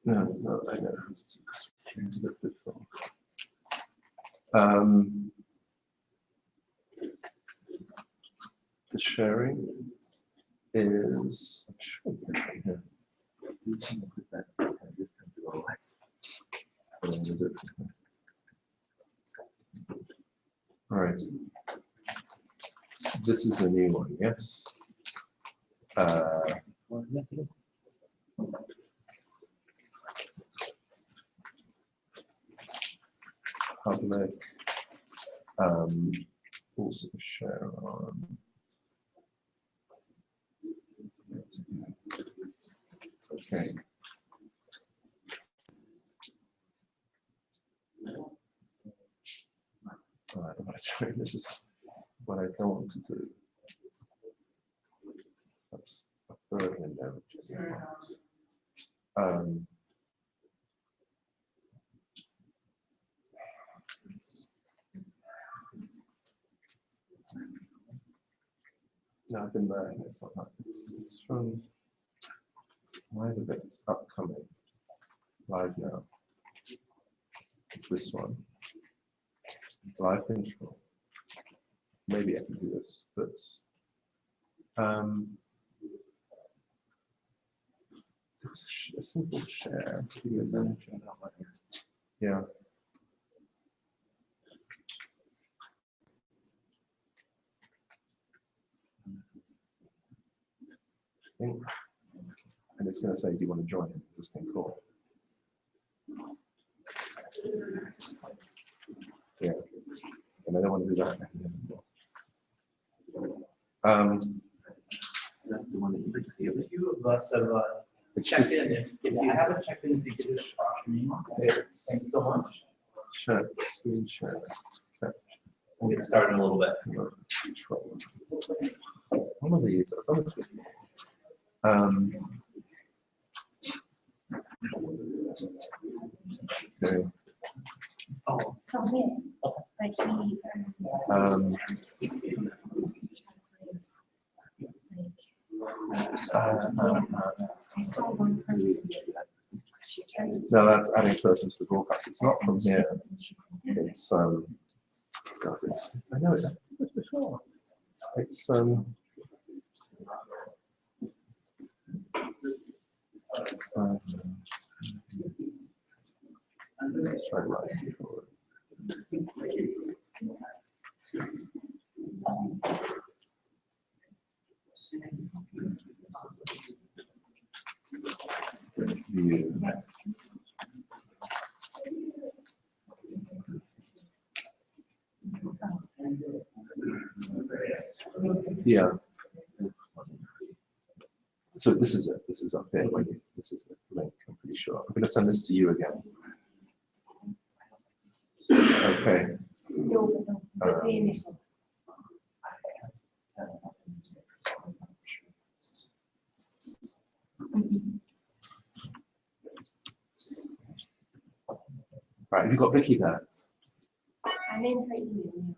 No, I know. This is a bit difficult. The sharing is, I'm sure here. All right. This is the new one, yes? Public, also share on. Okay. All right, I'm going to try. This is what I don't want to do. That's a third window. No, I've been there. It's not that. It's from either of it's upcoming live now. It's this one. Live control. Maybe I can do this, but there was a simple share. Yeah. And it's going to say, do you want to join an existing call? Yeah. And I don't want to do that. The one that you can see. A few of us have checked in. If you haven't checked in, if you could just drop your name on there. Thanks so much. Sure. Screen share. Okay. We'll get started in a little bit. Control. One of these, I've done this with you. Okay. Oh. So yeah. But he I saw one person. She sent it. No, that's adding person to the broadcast. It's not from here. It's God, it's, I know it. I've done this before. It's let's try live control. View. Yeah. So this is it. This is up there. This is the link. I'm pretty sure. I'm going to send this to you again. Okay. Right, have you got Vicky there? I'm in her email.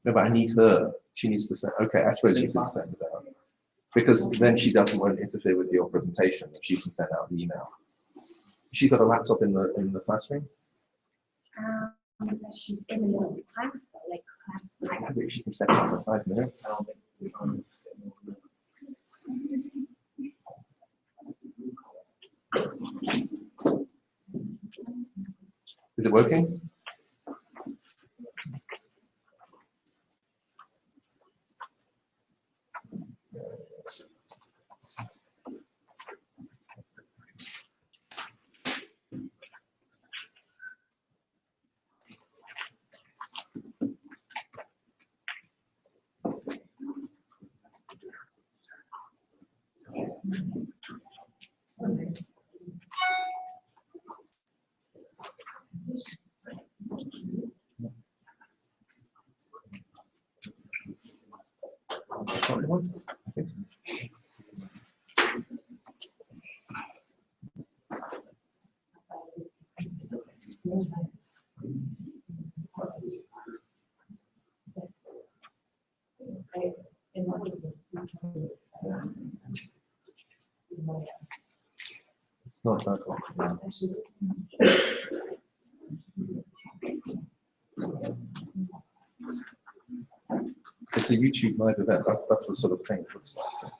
No, but I need her. She needs to send. Okay, I suppose you can send it out. Because then she doesn't want to interfere with your presentation. She can send out the email. She's got a laptop in the classroom? She's in the middle of class, though, like class. I think she can set it up for 5 minutes. Is it working? I think. It's not that one. It's a YouTube live event. That's the sort of thing it looks like.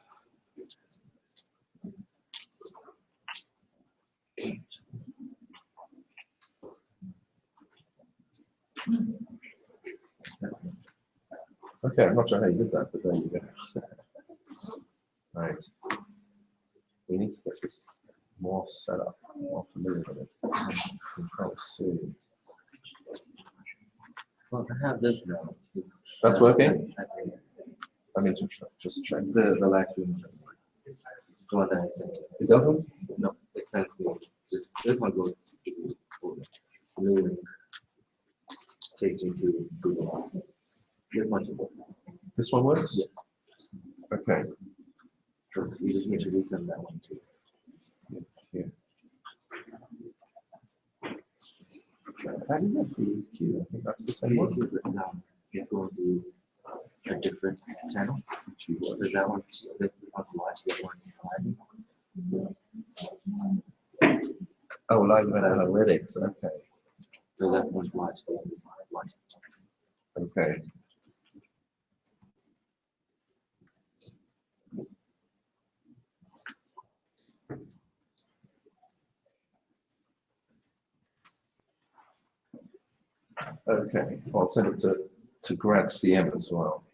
Okay, I'm not sure how you did that, but there you go. Right. We need to get this more set up, more familiar with it. Control C. Well, I have this now. That's working? I mean, just check. The live stream. The one that I sent. It doesn't? No, it can't go. This one goes to new link. Takes me to Google. This one should work. This one works? Yeah. Okay. So you just need to resend that one too. Yeah. That is a pretty cute. I think that's the same one. Now it's going to a different channel. Because that one's watch, that one's live. Oh, live event analytics. Okay. So that one's watch, that one's watch. Okay. Okay, well, I'll send it to Grad CM as well.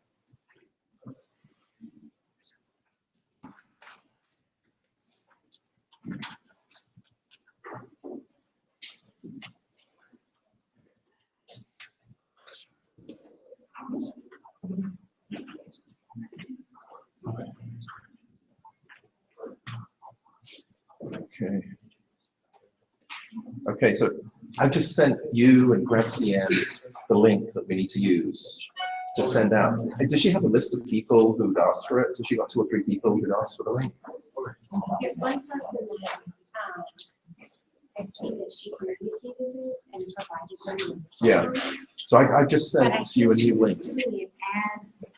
Okay. Okay, so I just sent you and Grad CM the link that we need to use to send out. Does she have a list of people who'd asked for it? Has she got 2 or 3 people who'd asked for the link? There's one person that, I see that she communicated it and provided them. Yeah. So I just But sent I you a think she new was link. doing it as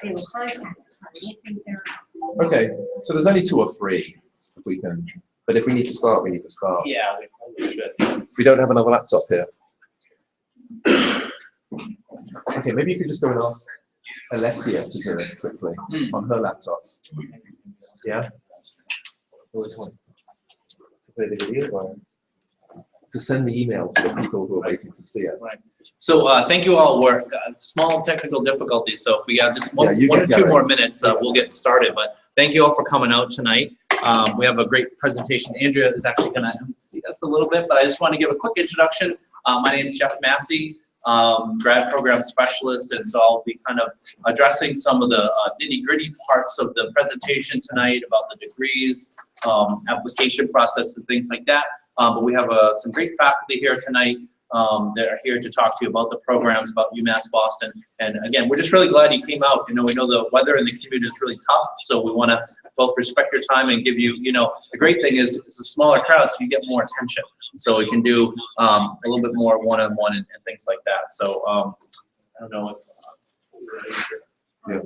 they were contacting her. I think there's. Okay, so there's only 2 or 3 if we can, but if we need to start, we need to start. Yeah, we probably should. We don't have another laptop here. Okay, maybe you could just go and ask Alessia to do it quickly on her laptop. Yeah? Which one? To play the video or to send the email to the people who are waiting to see it. Right. So thank you all. We're small technical difficulties, so if we have just one, Yeah, you one or get 2 going. more minutes, we'll get started. But thank you all for coming out tonight. We have a great presentation. Andrea is actually going to see us a little bit, but I just want to give a quick introduction. My name is Jeff Massey, grad program specialist, and so I'll be kind of addressing some of the nitty-gritty parts of the presentation tonight about the degrees, application process, and things like that. But we have some great faculty here tonight that are here to talk to you about the programs, about UMass Boston. And again, we're just really glad you came out. You know, we know the weather in the commute is really tough, so we want to both respect your time and give you, you know, the great thing is it's a smaller crowd, so you get more attention. So we can do a little bit more one-on-one and things like that. So I don't know if. Yeah.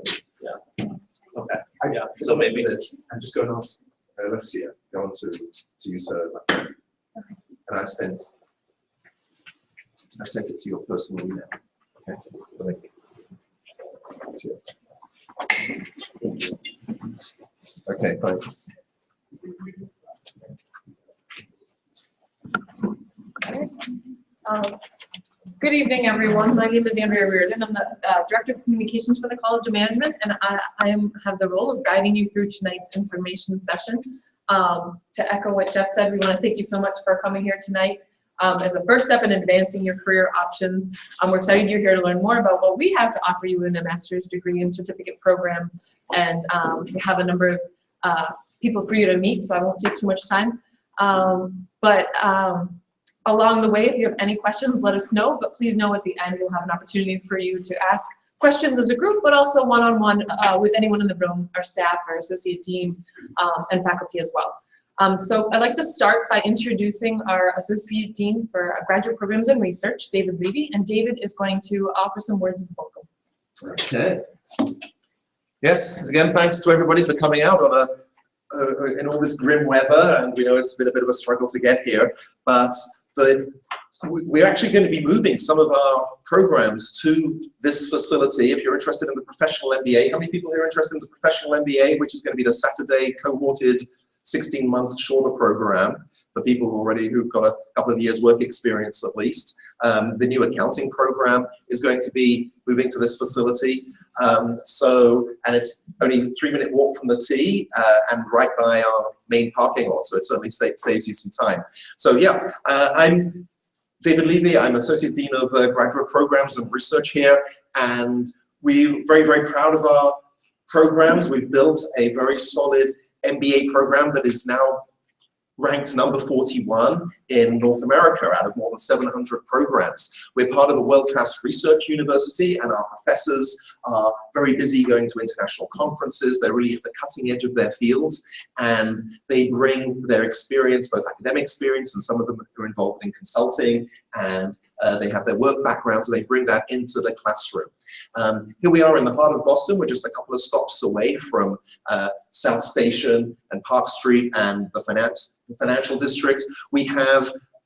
Okay. Yeah. So maybe this. And just go and ask Alessia. Go on to use her laptop. And I've sent it to your personal email. Okay. The link. Okay, thanks. Good evening, everyone. My name is Andrea Reardon. I'm the Director of Communications for the College of Management, and I have the role of guiding you through tonight's information session. To echo what Jeff said, we want to thank you so much for coming here tonight. As a first step in advancing your career options, we're excited you're here to learn more about what we have to offer you in a master's degree and certificate program. And we have a number of people for you to meet, so I won't take too much time. Along the way, if you have any questions, let us know. But please know at the end, we'll have an opportunity for you to ask questions as a group, but also one-on-one with anyone in the room, our staff, our associate dean, and faculty as well. So I'd like to start by introducing our Associate Dean for Graduate Programs and Research, David Levy, and David is going to offer some words of welcome. Okay. Yes, again, thanks to everybody for coming out on in all this grim weather, and we know it's been a bit of a struggle to get here, but we're actually going to be moving some of our programs to this facility. If you're interested in the professional MBA, how many people here are interested in the professional MBA, which is going to be the Saturday cohorted 16-month shorter program for people who've got a couple of years work experience at least. The new accounting program is going to be moving to this facility. And it's only a 3-minute walk from the T and right by our main parking lot, so it certainly saves you some time. So yeah, I'm David Levy. I'm Associate Dean of Graduate Programs and Research here, and we're very, very proud of our programs. We've built a very solid MBA program that is now ranked number 41 in North America out of more than 700 programs. We're part of a world-class research university, and our professors are very busy going to international conferences. They're really at the cutting edge of their fields, and they bring their experience, both academic experience, and some of them are involved in consulting, and they have their work backgrounds, and they bring that into the classroom. Here we are in the heart of Boston. We're just a couple of stops away from South Station and Park Street and the financial district. We have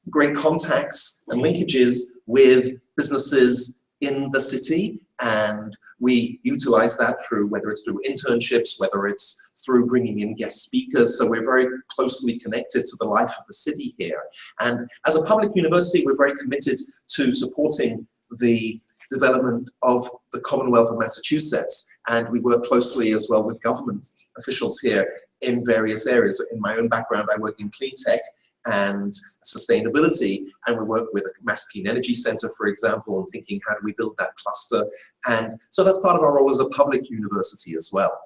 great contacts and linkages with businesses in the city, and we utilize that through, whether it's through internships, whether it's through bringing in guest speakers. So we're very closely connected to the life of the city here. And as a public university, we're very committed to supporting the development of the Commonwealth of Massachusetts, and we work closely as well with government officials here in various areas. In my own background, I work in clean tech and sustainability, and we work with the Mass Clean Energy Center, for example, and thinking how do we build that cluster. And so that's part of our role as a public university as well.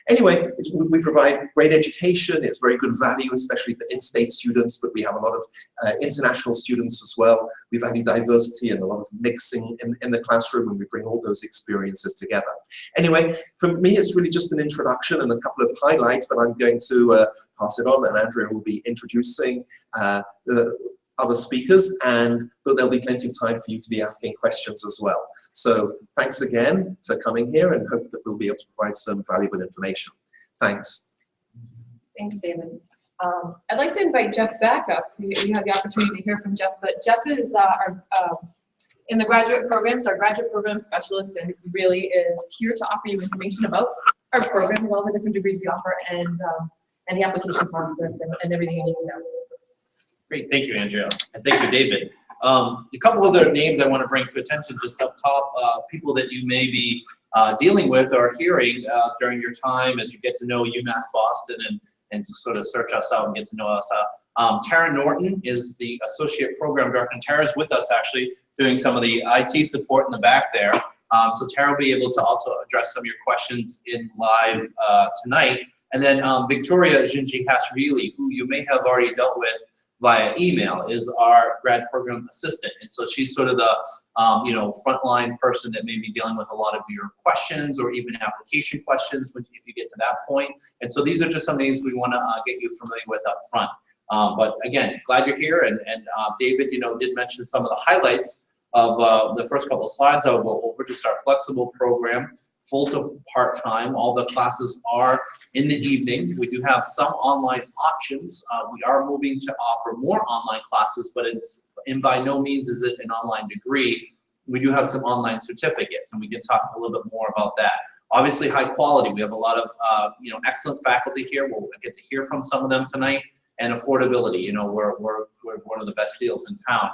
Anyway, we provide great education. It's very good value, especially for in-state students, but we have a lot of international students as well. We value diversity and a lot of mixing in the classroom, and we bring all those experiences together. Anyway, for me, it's really just an introduction and a couple of highlights, but I'm going to pass it on, and Andrea will be introducing the other speakers, and there'll be plenty of time for you to be asking questions as well. So thanks again for coming here, and hope that we'll be able to provide some valuable information. Thanks. Thanks, David. I'd like to invite Jeff back up. We had the opportunity to hear from Jeff, but Jeff is in the graduate programs, our graduate program specialist, and really is here to offer you information about our program and all the different degrees we offer, and the application process and everything you need to know. Great, thank you, Andrea, and thank you, David. A couple other names I want to bring to attention just up top, people that you may be dealing with or hearing during your time as you get to know UMass Boston and to sort of search us out and get to know us. Tara Norton is the Associate Program Director, and Tara's with us actually doing some of the IT support in the back there. So Tara will be able to also address some of your questions in live tonight. And then Victoria Jinji-Hasrili, who you may have already dealt with via email, is our grad program assistant. And so she's sort of the frontline person that may be dealing with a lot of your questions or even application questions if you get to that point. And so these are just some names we want to get you familiar with up front. But again, glad you're here. And David, did mention some of the highlights of the first couple of slides. I'll go over just our flexible program, full to part-time. All the classes are in the evening. We do have some online options. We are moving to offer more online classes, but by no means is it an online degree. We do have some online certificates, and we can talk a little bit more about that. Obviously, high quality. We have a lot of excellent faculty here. We'll get to hear from some of them tonight. And affordability. We're one of the best deals in town.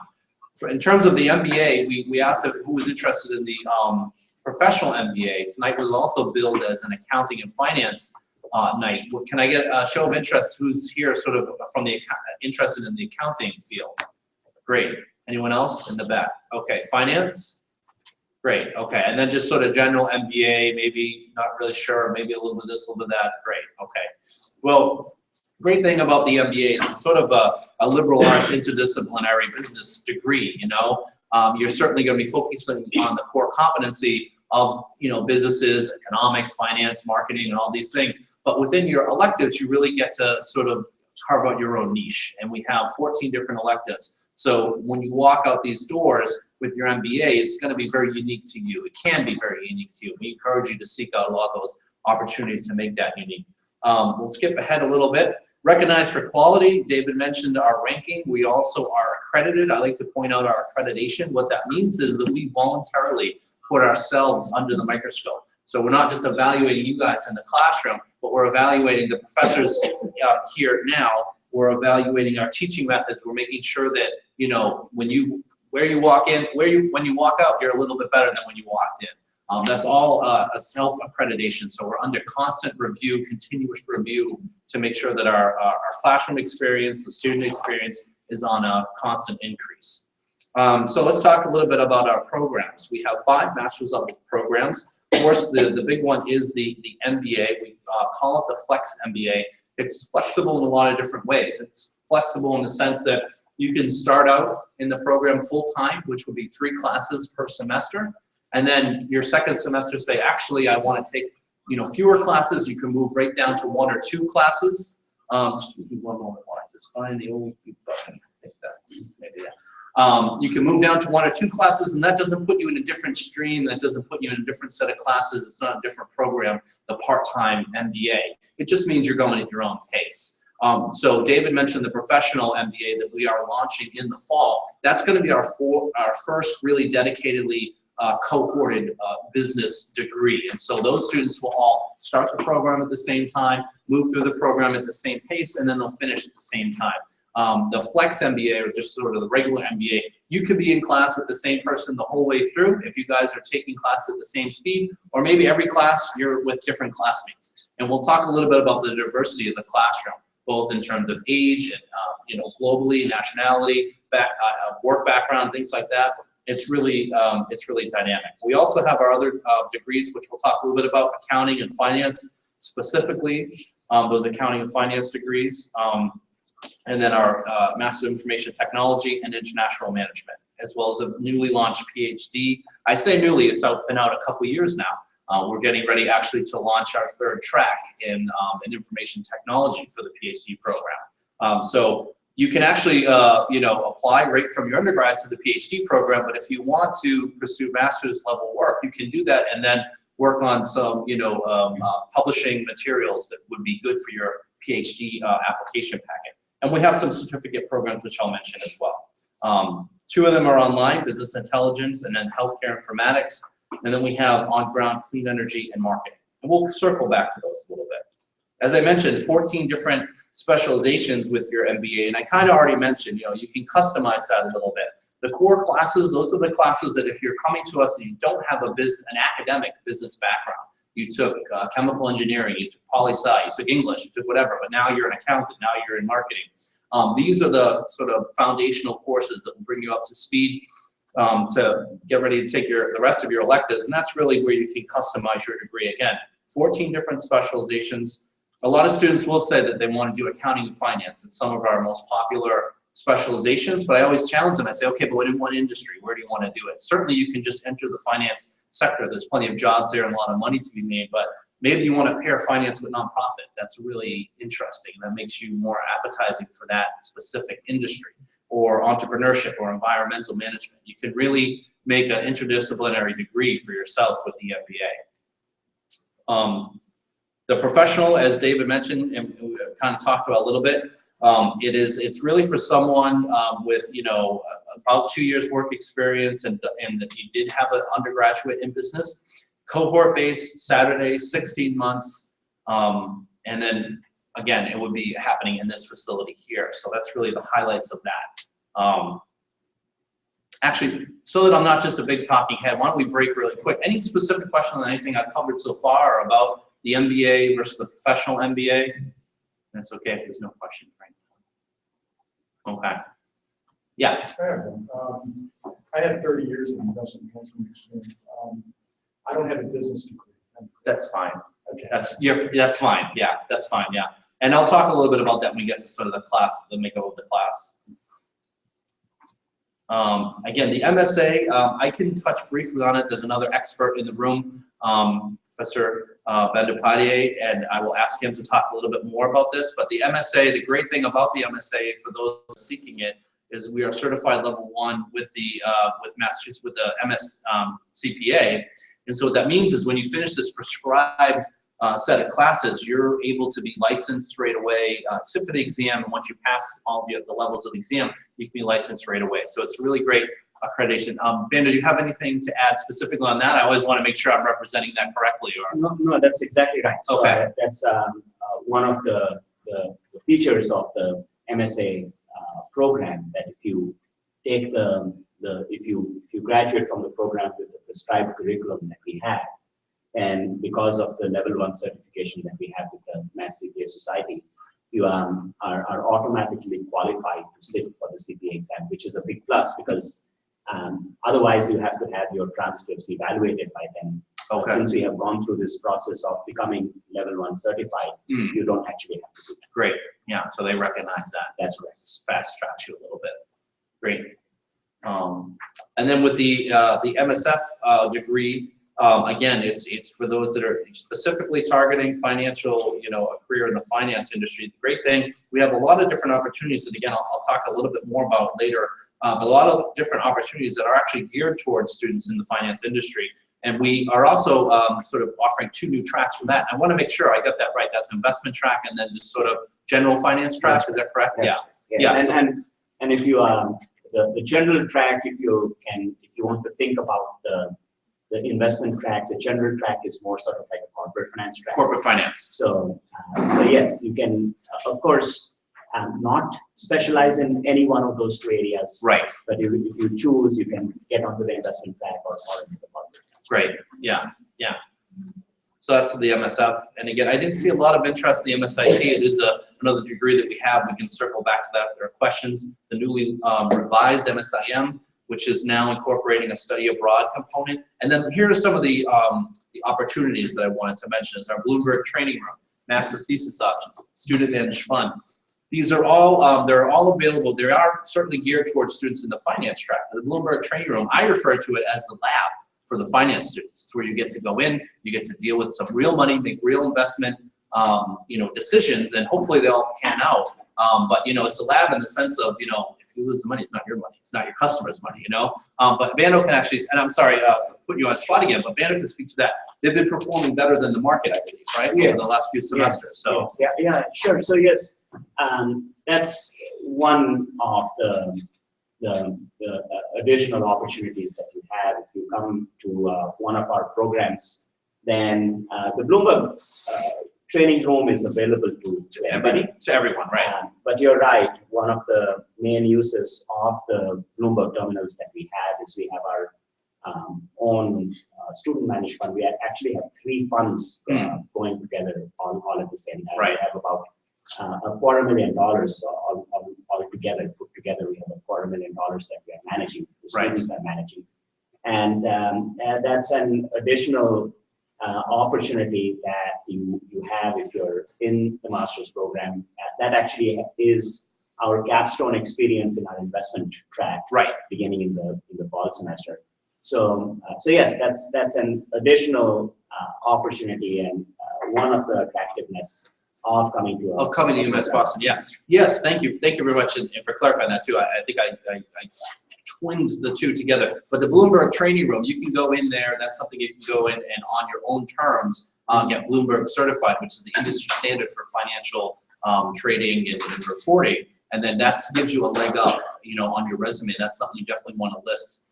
In terms of the MBA, we asked who was interested in the professional MBA. Tonight was also billed as an accounting and finance night. Can I get a show of interest? Who's here sort of from interested in the accounting field? Great. Anyone else in the back? Okay, finance? Great, okay. And then just sort of general MBA, maybe not really sure, maybe a little bit of this, a little bit of that. Great, okay. Well, great thing about the MBA is it's sort of a liberal arts interdisciplinary business degree. You're certainly going to be focusing on the core competency of businesses, economics, finance, marketing, and all these things. But within your electives, you really get to sort of carve out your own niche. And we have 14 different electives. So when you walk out these doors with your MBA, it's going to be very unique to you. It can be very unique to you. We encourage you to seek out a lot of those opportunities to make that unique. We'll skip ahead a little bit. Recognized for quality, David mentioned our ranking. We also are accredited. I like to point out our accreditation. What that means is that we voluntarily put ourselves under the microscope. So we're not just evaluating you guys in the classroom, but we're evaluating the professors here now. We're evaluating our teaching methods. We're making sure that, you know, when you walk in, when you walk out, you're a little bit better than when you walked in. That's all a self-accreditation. So we're under constant review, continuous review to make sure that our classroom experience, the student experience is on a constant increase. So let's talk a little bit about our programs. We have 5 master's level programs. Of course, the big one is the MBA. We call it the Flex MBA. It's flexible in a lot of different ways. It's flexible in the sense that you can start out in the program full-time, which would be 3 classes per semester. And then your second semester say, actually, I want to take, you know, fewer classes. You can move right down to 1 or 2 classes. Excuse me one moment while I just find the old button. I think that's maybe that. You can move down to 1 or 2 classes, and that doesn't put you in a different stream. That doesn't put you in a different set of classes. It's not a different program, the part-time MBA. It just means you're going at your own pace. So David mentioned the professional MBA that we are launching in the fall. That's going to be our first really dedicatedly cohorted business degree. And so those students will all start the program at the same time, move through the program at the same pace, and then they'll finish at the same time. The Flex MBA, or just sort of the regular MBA, you could be in class with the same person the whole way through if you guys are taking class at the same speed, or maybe every class you're with different classmates. And we'll talk a little bit about the diversity of the classroom, both in terms of age and you know, globally, nationality, work background, things like that. It's really dynamic. We also have our other degrees, which we'll talk a little bit about, accounting and finance specifically, those accounting and finance degrees. And then our Master of Information Technology and International Management, as well as a newly launched PhD. I say newly, it's been out a couple years now. We're getting ready actually to launch our 3rd track in information technology for the PhD program. So you can actually you know, apply right from your undergrad to the PhD program, but if you want to pursue master's level work, you can do that and then work on some, you know, publishing materials that would be good for your PhD application packet. And we have some certificate programs, which I'll mention as well. 2 of them are online, business intelligence, and then healthcare informatics. And then we have on-ground clean energy and marketing. And we'll circle back to those a little bit. As I mentioned, 14 different specializations with your MBA. And I kind of already mentioned, you know, you can customize that a little bit. The core classes, those are the classes that if you're coming to us and you don't have an academic business background, you took chemical engineering, you took poli-sci, you took English, you took whatever, but now you're an accountant, now you're in marketing. These are the sort of foundational courses that will bring you up to speed to get ready to take the rest of your electives, and that's really where you can customize your degree. Again, 14 different specializations. A lot of students will say that they want to do accounting and finance. It's some of our most popular specializations, but I always challenge them. I say, okay, but in what industry? Where do you want to do it? Certainly you can just enter the finance sector. There's plenty of jobs there and a lot of money to be made, but maybe you want to pair finance with nonprofit. That's really interesting. That makes you more appetizing for that specific industry, or entrepreneurship or environmental management. You can really make an interdisciplinary degree for yourself with the MBA. The professional, as David mentioned, and we kind of talked about a little bit, it's really for someone with, you know, about 2 years work experience and that you did have an undergraduate in business. Cohort-based, Saturday, 16 months, and then again, it would be happening in this facility here. So that's really the highlights of that. Actually, so that I'm not just a big talking head, why don't we break really quick? Any specific question on anything I've covered so far about the MBA versus the professional MBA? That's okay if there's no question. Right? Okay. Yeah. I have 30 years of investment management experience. I don't have a business degree. That's fine. Okay. That's fine. Yeah, that's fine. Yeah. And I'll talk a little bit about that when we get to sort of the class, the makeup of the class. Again, the MSA, I can touch briefly on it. There's another expert in the room, Professor Bandapadier, and I will ask him to talk a little bit more about this. But the MSA, the great thing about the MSA for those seeking it is we are certified level 1 with the with Massachusetts with the MS CPA. And so what that means is when you finish this prescribed set of classes, you're able to be licensed right away, sit for the exam, and once you pass all of the levels of the exam, you can be licensed right away. So it's a really great accreditation. Ben, do you have anything to add specifically on that? I always want to make sure I'm representing that correctly. Or No, that's exactly right. So okay. That's one of the features of the MSA program, that if you take if you graduate from the program with the prescribed curriculum that we have, and because of the level 1 certification that we have with the Mass CPA Society, you are automatically qualified to sit for the CPA exam, which is a big plus, because otherwise you have to have your transcripts evaluated by them. Okay. Since we have gone through this process of becoming level 1 certified, you don't actually have to do that. Great. Yeah, so they recognize that. That's right. Fast tracks you a little bit. Great. And then with the MSF degree, again, it's for those that are specifically targeting financial, a career in the finance industry. The great thing, we have a lot of different opportunities, and again, I'll talk a little bit more about later, but a lot of different opportunities that are actually geared towards students in the finance industry. And we are also sort of offering 2 new tracks for that. I want to make sure I got that right. That's investment track and then just sort of general finance track. Is that correct? Yes. Yeah. And if you the general track, if you want to think about the investment track, the general track is more sort of like a corporate finance track. Corporate finance. So yes, you can of course not specialize in any one of those 2 areas. Right. But if you choose, you can get onto the investment track or into the corporate track. Great. Yeah. So that's the MSF. And again, I didn't see a lot of interest in the MSIT. It is another degree that we have. We can circle back to that if there are questions. The newly revised MSIM, which is now incorporating a study abroad component. And then here are some of the opportunities that I wanted to mention. Is our Bloomberg Training Room, Master's Thesis Options, Student Managed Fund. These are all, they're all available. They are certainly geared towards students in the finance track. The Bloomberg Training Room, I refer to it as the lab for the finance students. It's where you get to go in, you get to deal with some real money, make real investment, decisions, and hopefully they all pan out. But it's a lab in the sense of, if you lose the money, it's not your money, it's not your customer's money, But Vando can actually, and I'm sorry to put you on the spot again, but Vando can speak to that. They've been performing better than the market, I believe, right? Yes. Over the last few semesters. Yes. So yeah, sure. So yes, that's one of the additional opportunities that you have if you come to one of our programs. Then the Bloomberg Training Room is available to everybody. To everyone, right? But you're right. One of the main uses of the Bloomberg terminals that we have is we have our own student managed fund. We actually have 3 funds going together all at the same time. Right. We have about $250,000 all together. Put together, we have $250,000 that we are managing. The students are managing, and that's an additional opportunity that you have if you're in the master's program. That actually is our capstone experience in our investment track, beginning in the fall semester. So yes, that's an additional opportunity and one of the attractiveness of coming to UMass Boston. Yeah. Yes. Thank you very much, and for clarifying that too. I think I twinned the 2 together. But the Bloomberg Training Room, you can go in there. That's something you can go in and on your own terms get Bloomberg certified, which is the industry standard for financial trading and reporting. And then that gives you a leg up, on your resume. That's something you definitely want to list.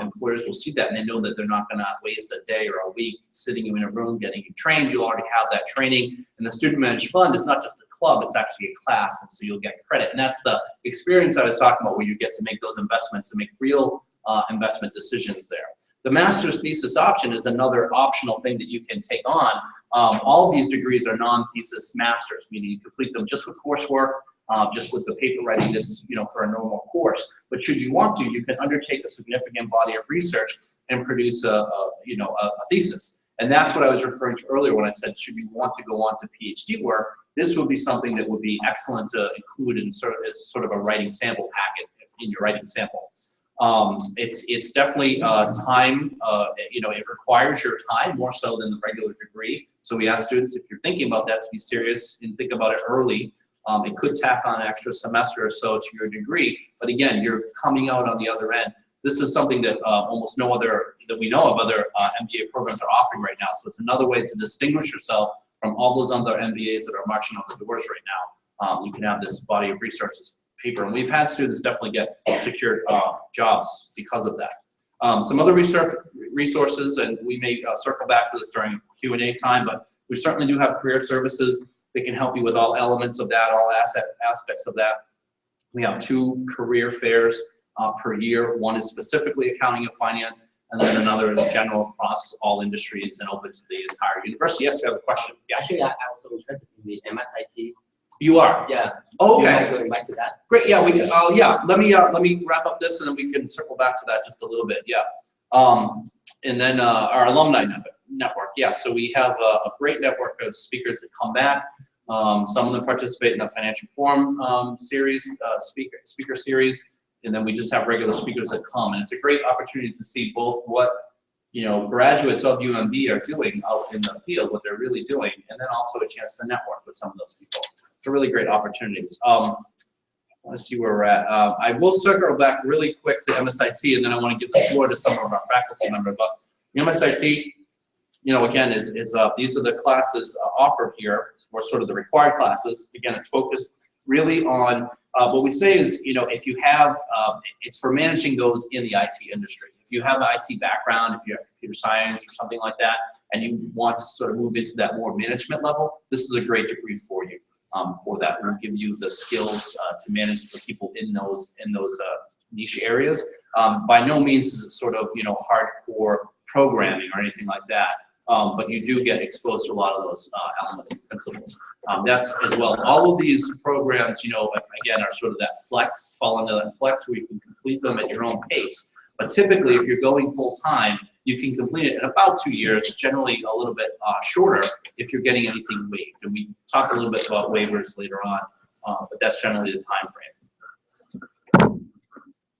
Employers will see that, and they know that they're not going to waste a day or a week sitting you in a room getting you trained. You'll already have that training. And the Student Managed Fund is not just a club, it's actually a class, and so you'll get credit. And that's the experience I was talking about, where you get to make those investments and make real investment decisions there. The Master's Thesis Option is another optional thing that you can take on. All of these degrees are non-thesis masters, meaning you complete them just with coursework, just with the paper writing that's, for a normal course. But should you want to, you can undertake a significant body of research and produce a thesis. And that's what I was referring to earlier when I said, should you want to go on to PhD work, this would be something that would be excellent to include in as sort of a writing sample packet in your writing sample. It's definitely time, it requires your time more so than the regular degree. So we ask students, if you're thinking about that, to be serious and think about it early. It could tack on an extra semester or so to your degree, but again, you're coming out on the other end. This is something that almost no other, that we know of, other MBA programs are offering right now. So it's another way to distinguish yourself from all those other MBAs that are marching out the doors right now, you can have this body of resources paper. And we've had students definitely get secured jobs because of that. Some other resources, and we may circle back to this during Q&A time, but we certainly do have career services that can help you with all elements of that, all aspects of that. We have 2 career fairs per year. One is specifically accounting and finance, and then another is general across all industries and open to the entire university. Yes, you have a question? Yeah. Actually, I also interested in the MSIT. You are? Yeah. Oh, You okay. guys going back to that? Great. Yeah, we can. Yeah. Let me wrap up this, and then we can circle back to that just a little bit. Yeah. And then our alumni network. Yeah. So we have a great network of speakers that come back. Some of them participate in the financial forum series, speaker series, and then we just have regular speakers that come, and it's a great opportunity to see both what graduates of UMB are doing out in the field, what they're really doing, and then also a chance to network with some of those people. They're really great opportunities. Let's see where we're at. I will circle back really quick to MSIT, and then I want to give the floor to some of our faculty members. But MSIT, again, is these are the classes offered here, or sort of the required classes. Again, it's focused really on what we say is, if you have, it's for managing those in the IT industry. If you have an IT background, if you have computer science or something like that, and you want to sort of move into that more management level, this is a great degree for you. For that, we'll give you the skills to manage the people in those niche areas. By no means is it sort of hardcore programming or anything like that. But you do get exposed to a lot of those elements and principles. That's as well. All of these programs, again, are sort of that flex, fall into that flex where you can complete them at your own pace. But typically, if you're going full time, you can complete it in about 2 years, generally a little bit shorter if you're getting anything waived. And we talk a little bit about waivers later on, but that's generally the time frame.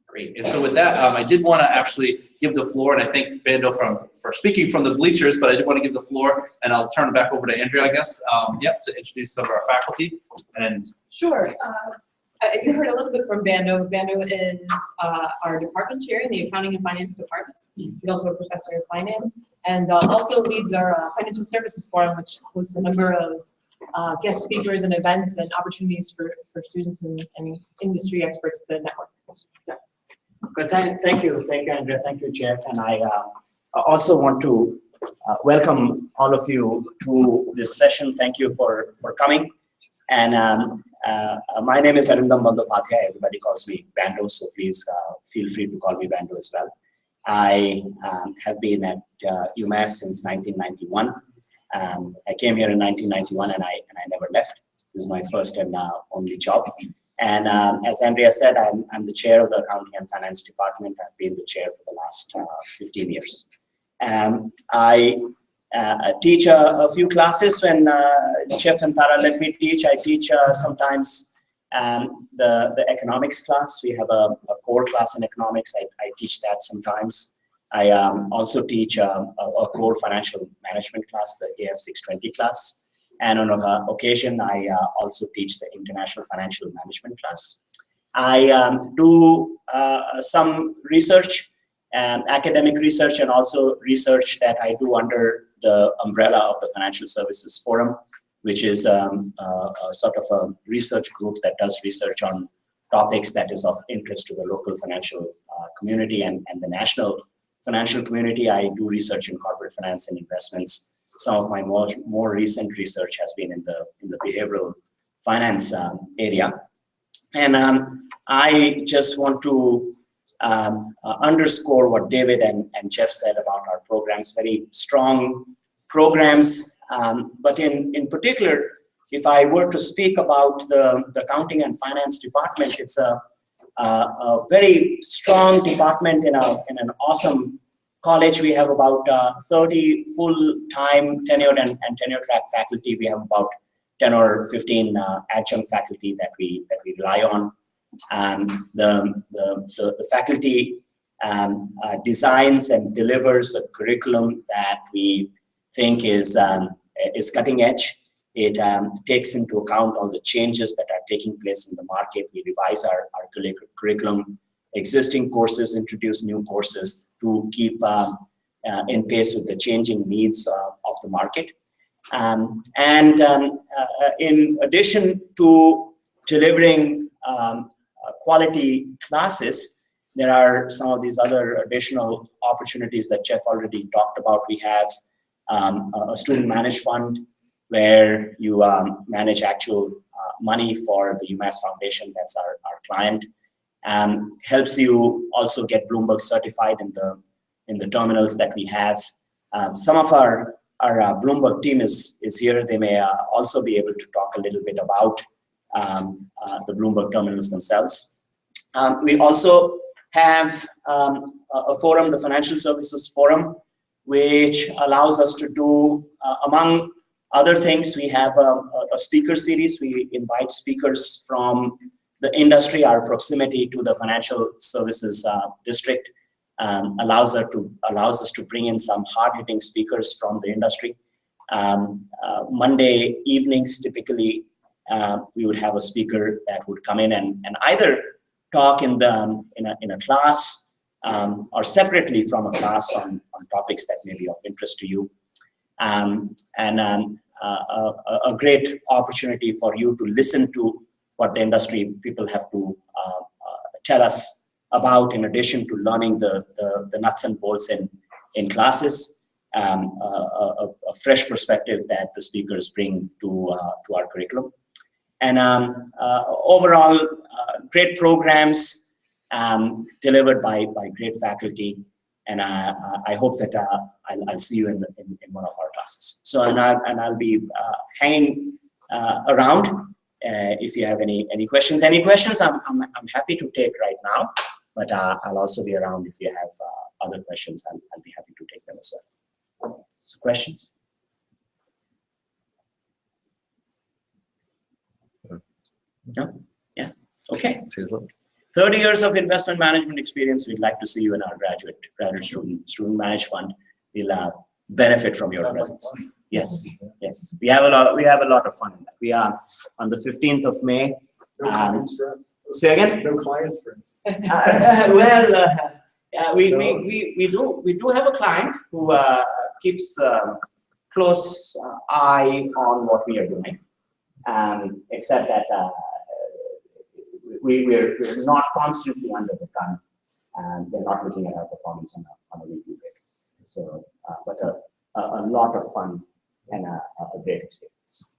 Great. And so with that, I did want to actually give the floor, and I thank Bando for speaking from the bleachers, but I did want to give the floor, and I'll turn it back over to Andrea, I guess, to introduce some of our faculty. And Sure. You heard a little bit from Bando. Bando is our department chair in the accounting and finance department. He's also a professor of finance, and also leads our financial services forum, which hosts a number of guest speakers and events and opportunities for students and industry experts to network. Yeah. Thank you, Andrea. Thank you, Jeff. And I also want to welcome all of you to this session. Thank you for coming. And my name is Arindam Bandyopadhyay. Everybody calls me Bando, so please feel free to call me Bando as well. I have been at UMass since 1991. I came here in 1991, and I never left. This is my first and only job. And as Andrea said, I'm the chair of the Accounting and Finance Department. I've been the chair for the last 15 years. I teach a few classes when Jeff and Tara let me teach. I teach sometimes the economics class. We have a core class in economics. I teach that sometimes. I also teach a core financial management class, the AF 620 class. And on occasion, I also teach the international financial management class. I do some research, academic research, and also research that I do under the umbrella of the Financial Services Forum, which is a sort of a research group that does research on topics that is of interest to the local financial community and the national financial community. I do research in corporate finance and investments. Some of my more recent research has been in the behavioral finance area. And I just want to underscore what David and Jeff said about our programs, very strong programs. But in particular, if I were to speak about the Accounting and Finance Department, it's a very strong department in an awesome college. We have about 30 full-time tenured and tenure-track faculty. We have about 10 or 15 adjunct faculty that we rely on. The faculty designs and delivers a curriculum that we think is cutting edge. It takes into account all the changes that are taking place in the market. We revise our curriculum, existing courses, introduce new courses to keep in pace with the changing needs of the market. In addition to delivering quality classes, there are some of these other additional opportunities that Jeff already talked about. We have a student managed fund where you manage actual money for the UMass Foundation. That's our client. Helps you also get Bloomberg certified in the terminals that we have. Some of our Bloomberg team is here. They may also be able to talk a little bit about the Bloomberg terminals themselves. We also have a forum, the Financial Services Forum, which allows us to do, among other things, we have a speaker series. We invite speakers from the industry. Our proximity to the financial services district allows us to bring in some hard-hitting speakers from the industry. Monday evenings, typically, we would have a speaker that would come in and either talk in a class or separately from a class on topics that may be of interest to you. A great opportunity for you to listen to what the industry people have to tell us about, in addition to learning the nuts and bolts in classes, a fresh perspective that the speakers bring to our curriculum. And overall, great programs delivered by great faculty. And I hope that I'll see you in one of our classes. So I'll be hanging around if you have any questions. Any questions I'm happy to take right now, but I'll also be around if you have other questions. I'll be happy to take them as well. So questions? No? Yeah. Okay. 30 years of investment management experience. We'd like to see you in our graduate student managed fund. We'll benefit from your presence. Yes, yes. We have a lot of fun in that. We are on the 15th of May. No client stress. Say again? No client stress. We do have a client who keeps close eye on what we are doing, except that we're not constantly under the gun, and they're not looking at our performance on a weekly basis. So, but a lot of fun and a great experience.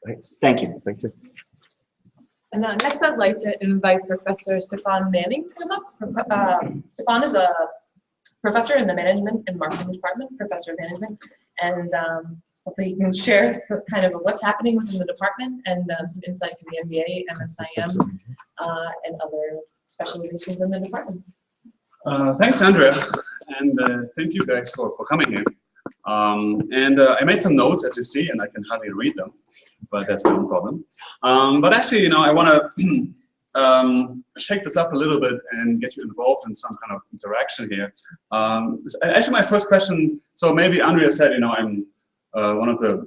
Thanks. Thank you. Thank you. And next I'd like to invite Professor Stefan Manning to come up. Stefan is a professor in the Management and Marketing Department, professor of management, and hopefully you can share some kind of what's happening within the department and some insight to the MBA, MSIM, and other specializations in the department. Thanks, Andrea, and thank you guys for coming here. I made some notes, as you see, and I can hardly read them, but that's my own problem. But actually, I want to shake this up a little bit and get you involved in some kind of interaction here. Actually, my first question, so maybe Andrea said, I'm one of the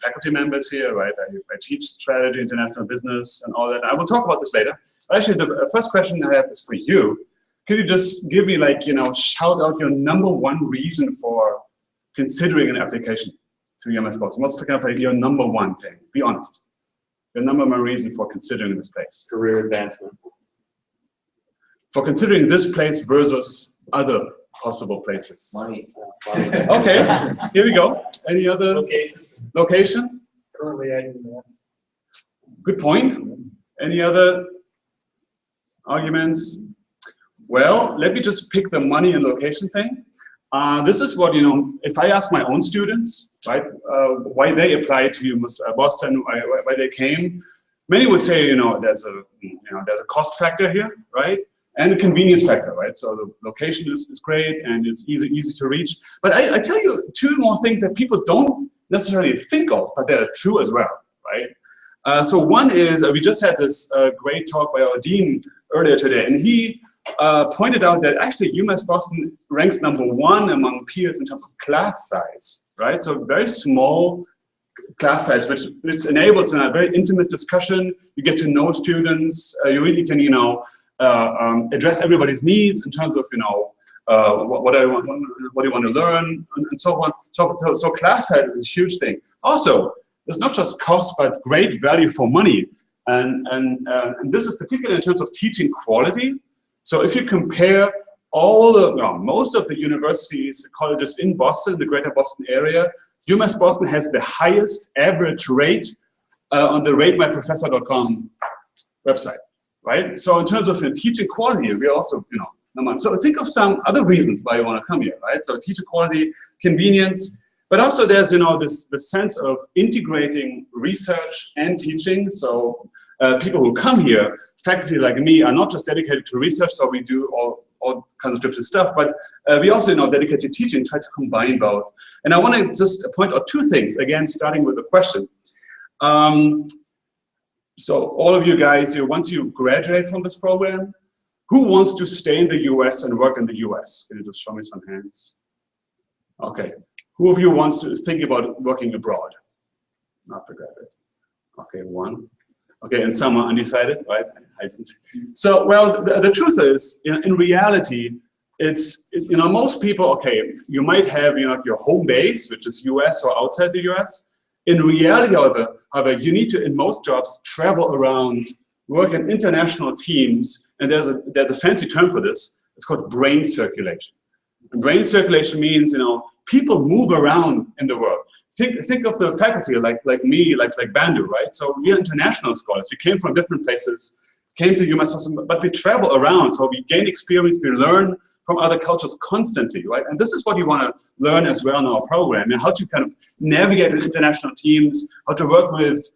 faculty members here, right? I teach strategy, international business, and all that. I will talk about this later. But actually, the first question I have is for you. Could you just give me, shout out your #1 reason for considering an application to UMass Boston? What's kind of your #1 thing? Be honest. Your #1 reason for considering this place. Career advancement. For considering this place versus other possible places. Money. Okay, here we go. Any other location? Currently at UMass. Good point. Any other arguments? Well, let me just pick the money and location thing. This is what, if I ask my own students, right, why they applied to UMass Boston, why they came, many would say, there's a cost factor here, right, and a convenience factor, right. So the location is great and it's easy to reach. But I tell you 2 more things that people don't necessarily think of, but they're true as well, right. So one is we just had this great talk by our dean earlier today, and he pointed out that actually UMass Boston ranks #1 among peers in terms of class size, right? So very small class size, which enables a very intimate discussion. You get to know students. You really can, address everybody's needs in terms of, you know, what do you want to learn, and so on. So class size is a huge thing. Also, it's not just cost, but great value for money. And this is particularly in terms of teaching quality. So if you compare all the, well, most of the universities, colleges in Boston, the greater Boston area, UMass Boston has the highest average rate on the ratemyprofessor.com website, right? So in terms of teaching quality, we also, you know, number one. So think of some other reasons why you want to come here, right? So teacher quality, convenience, but also there's, you know, this sense of integrating research and teaching. So people who come here, faculty like me, are not just dedicated to research, so we do all kinds of different stuff, but we also, you know, dedicated to teaching, try to combine both. And I want to just point out two things, again, starting with the question. So all of you guys, once you graduate from this program, who wants to stay in the US and work in the US? Can you just show me some hands? Okay. Who of you is thinking about working abroad after graduate? Okay, one. Okay, and some are undecided, right? So, well, the truth is, you know, in reality, it's you know, most people, okay, you might have, you know, your home base, which is US or outside the US. In reality, however, you need to, in most jobs, travel around, work in international teams, and there's a fancy term for this. It's called brain circulation. And brain circulation means, you know, people move around in the world. Think of the faculty like me, like Bandu, right? So we're international scholars. We came from different places, came to UMass, but we travel around. So we gain experience, we learn from other cultures constantly, right? And this is what you want to learn as well in our program, and how to kind of navigate in international teams, how to work with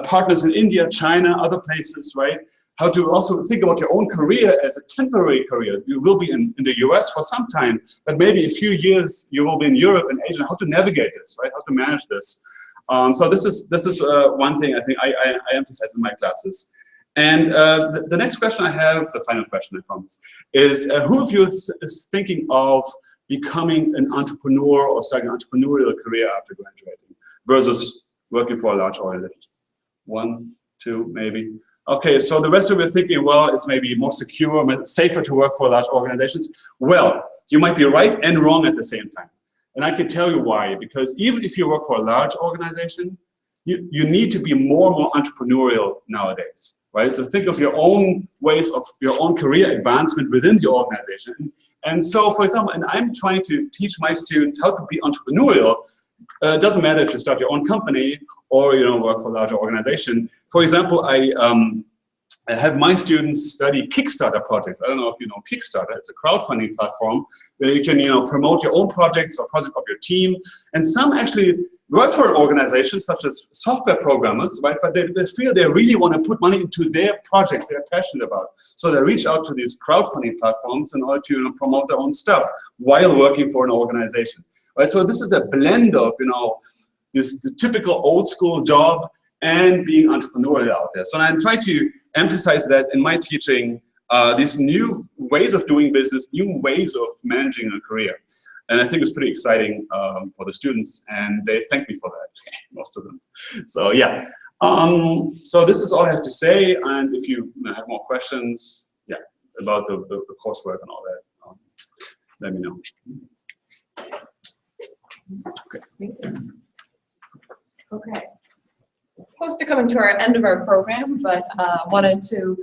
partners in India, China, other places, right? How to also think about your own career as a temporary career. You will be in the US for some time, but maybe a few years you will be in Europe and Asia. How to navigate this, right? How to manage this. So this is one thing I think I emphasize in my classes. And the next question I have, the final question I promise, is who of you is thinking of becoming an entrepreneur or starting an entrepreneurial career after graduating versus working for a large organization? One, two, maybe. Okay, so the rest of you are thinking, well, it's maybe more secure, safer to work for large organizations. Well, you might be right and wrong at the same time. And I can tell you why, because even if you work for a large organization, you need to be more and more entrepreneurial nowadays, right? So think of your own ways of your own career advancement within the organization. And so, for example, and I'm trying to teach my students how to be entrepreneurial. It doesn't matter if you start your own company or, you know, work for a larger organization. For example, I have my students study Kickstarter projects. I don't know if you know Kickstarter. It's a crowdfunding platform where you can, you know, promote your own projects or project of your team. And some actually work for organizations such as software programmers, right? But they feel they really want to put money into their projects they're passionate about. So they reach out to these crowdfunding platforms in order to, you know, promote their own stuff while working for an organization, right? So this is a blend of, you know, the typical old school job and being entrepreneurial out there. So I'm trying to emphasize that in my teaching, these new ways of doing business, new ways of managing a career. And I think it's pretty exciting for the students, and they thank me for that, most of them. So yeah, so this is all I have to say, and if you have more questions, yeah, about the coursework and all that, let me know. Okay. Okay. Close to coming to our end of our program, but wanted to,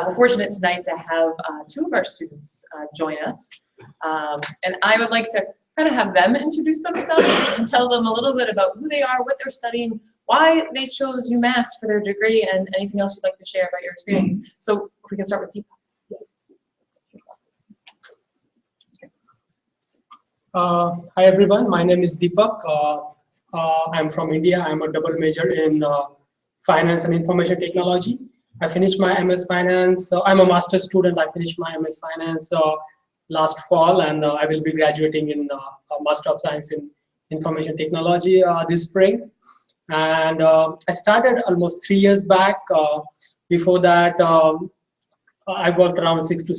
we're fortunate tonight to have two of our students join us. And I would like to kind of have them introduce themselves and tell them a little bit about who they are, what they're studying, why they chose UMass for their degree, and anything else you'd like to share about your experience. So if we can start with Deepak. Hi everyone, my name is Deepak. I'm from India. I'm a double major in finance and information technology. I finished my MS Finance. I'm a master's student. I finished my MS Finance last fall, and I will be graduating in a Master of Science in Information Technology this spring. And I started almost 3 years back. Before that, I worked around 6 to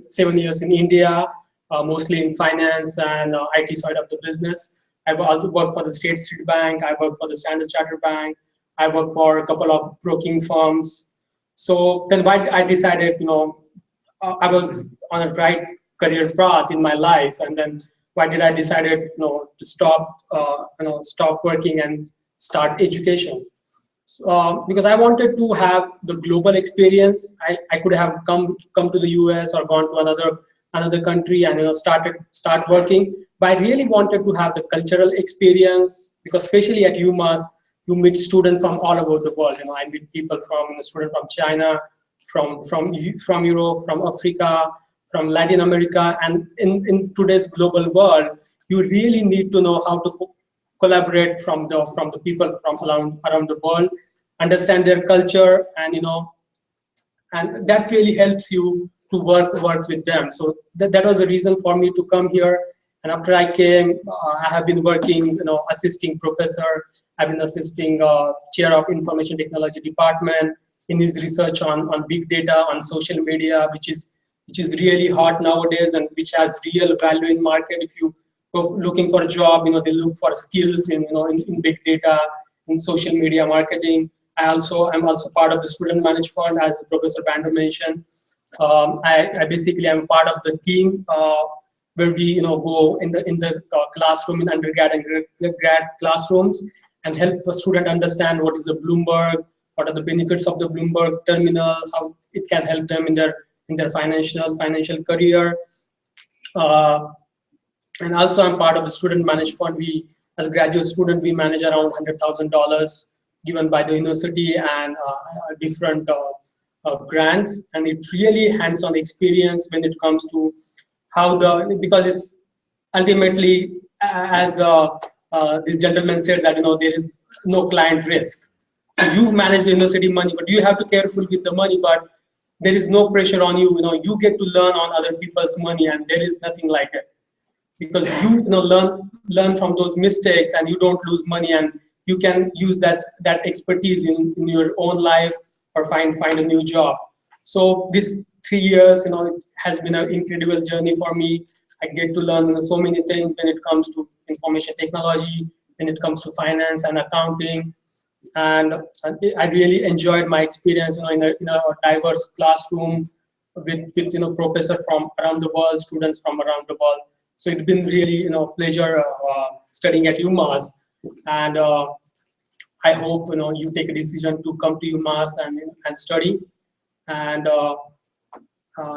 7 years in India, mostly in finance and IT side of the business. I also worked for the State Street Bank. I worked for the Standard Chartered Bank. I worked for a couple of broking firms. So then I decided, you know, I was on a right career path in my life, and then why did I decided to stop stop working and start education? Because I wanted to have the global experience. I could have come to the US or gone to another country and start working, but I really wanted to have the cultural experience, because especially at UMass you meet students from all over the world. I meet people students from China, from Europe, from Africa, from Latin America, and in today's global world, you really need to know how to collaborate from the people from around the world, understand their culture, and and that really helps you to work with them. So that was the reason for me to come here. And after I came, I have been working, assisting professor. I've been assisting chair of information technology department in his research on big data, on social media, which is really hot nowadays and which has real value in market. If you go looking for a job, they look for skills in big data, in social media marketing. I'm also part of the student managed fund, as Professor Bander mentioned. I basically am part of the team where we go in the classroom, in undergrad and grad classrooms, and help the student understand what is the Bloomberg, what are the benefits of the Bloomberg terminal, how it can help them in their financial career. And also I'm part of the student managed fund. We, as a graduate student, we manage around $100,000 given by the university and different grants. And it's really hands-on experience when it comes to how because it's ultimately, as this gentleman said, that there is no client risk. So you manage the university money, but you have to be careful with the money, but there is no pressure on you. You get to learn on other people's money, and there is nothing like it, because you learn from those mistakes, and you don't lose money, and you can use that expertise in your own life or find a new job. So this 3 years, it has been an incredible journey for me. I get to learn so many things when it comes to information technology, when it comes to finance and accounting. And I really enjoyed my experience, in a diverse classroom with professors from around the world, students from around the world. So it's been really pleasure studying at UMass, and I hope you take a decision to come to UMass and study. And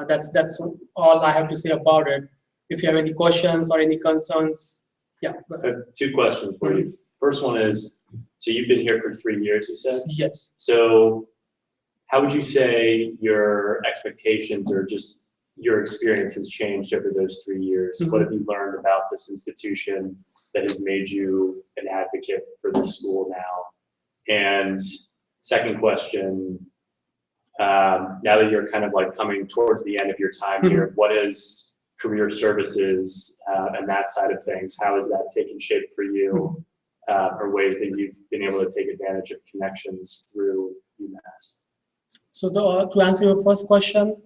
that's all I have to say about it. If you have any questions or any concerns, yeah. I have 2 questions for you. First one is, so you've been here for 3 years, you said? Yes. So how would you say your expectations or just your experience has changed over those 3 years? What have you learned about this institution that has made you an advocate for this school now? And second question, now that you're kind of like coming towards the end of your time here, what is career services and that side of things? How has that taken shape for you, or ways that you've been able to take advantage of connections through UMass? So to answer your first question,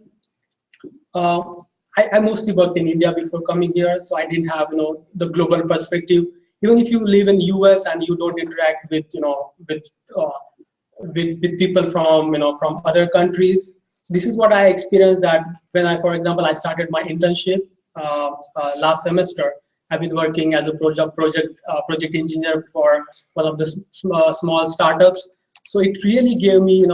I mostly worked in India before coming here, so I didn't have the global perspective. Even if you live in US and you don't interact with with people from other countries, so this is what I experienced, that when for example, I started my internship last semester. I've been working as a project engineer for one of the small startups. So it really gave me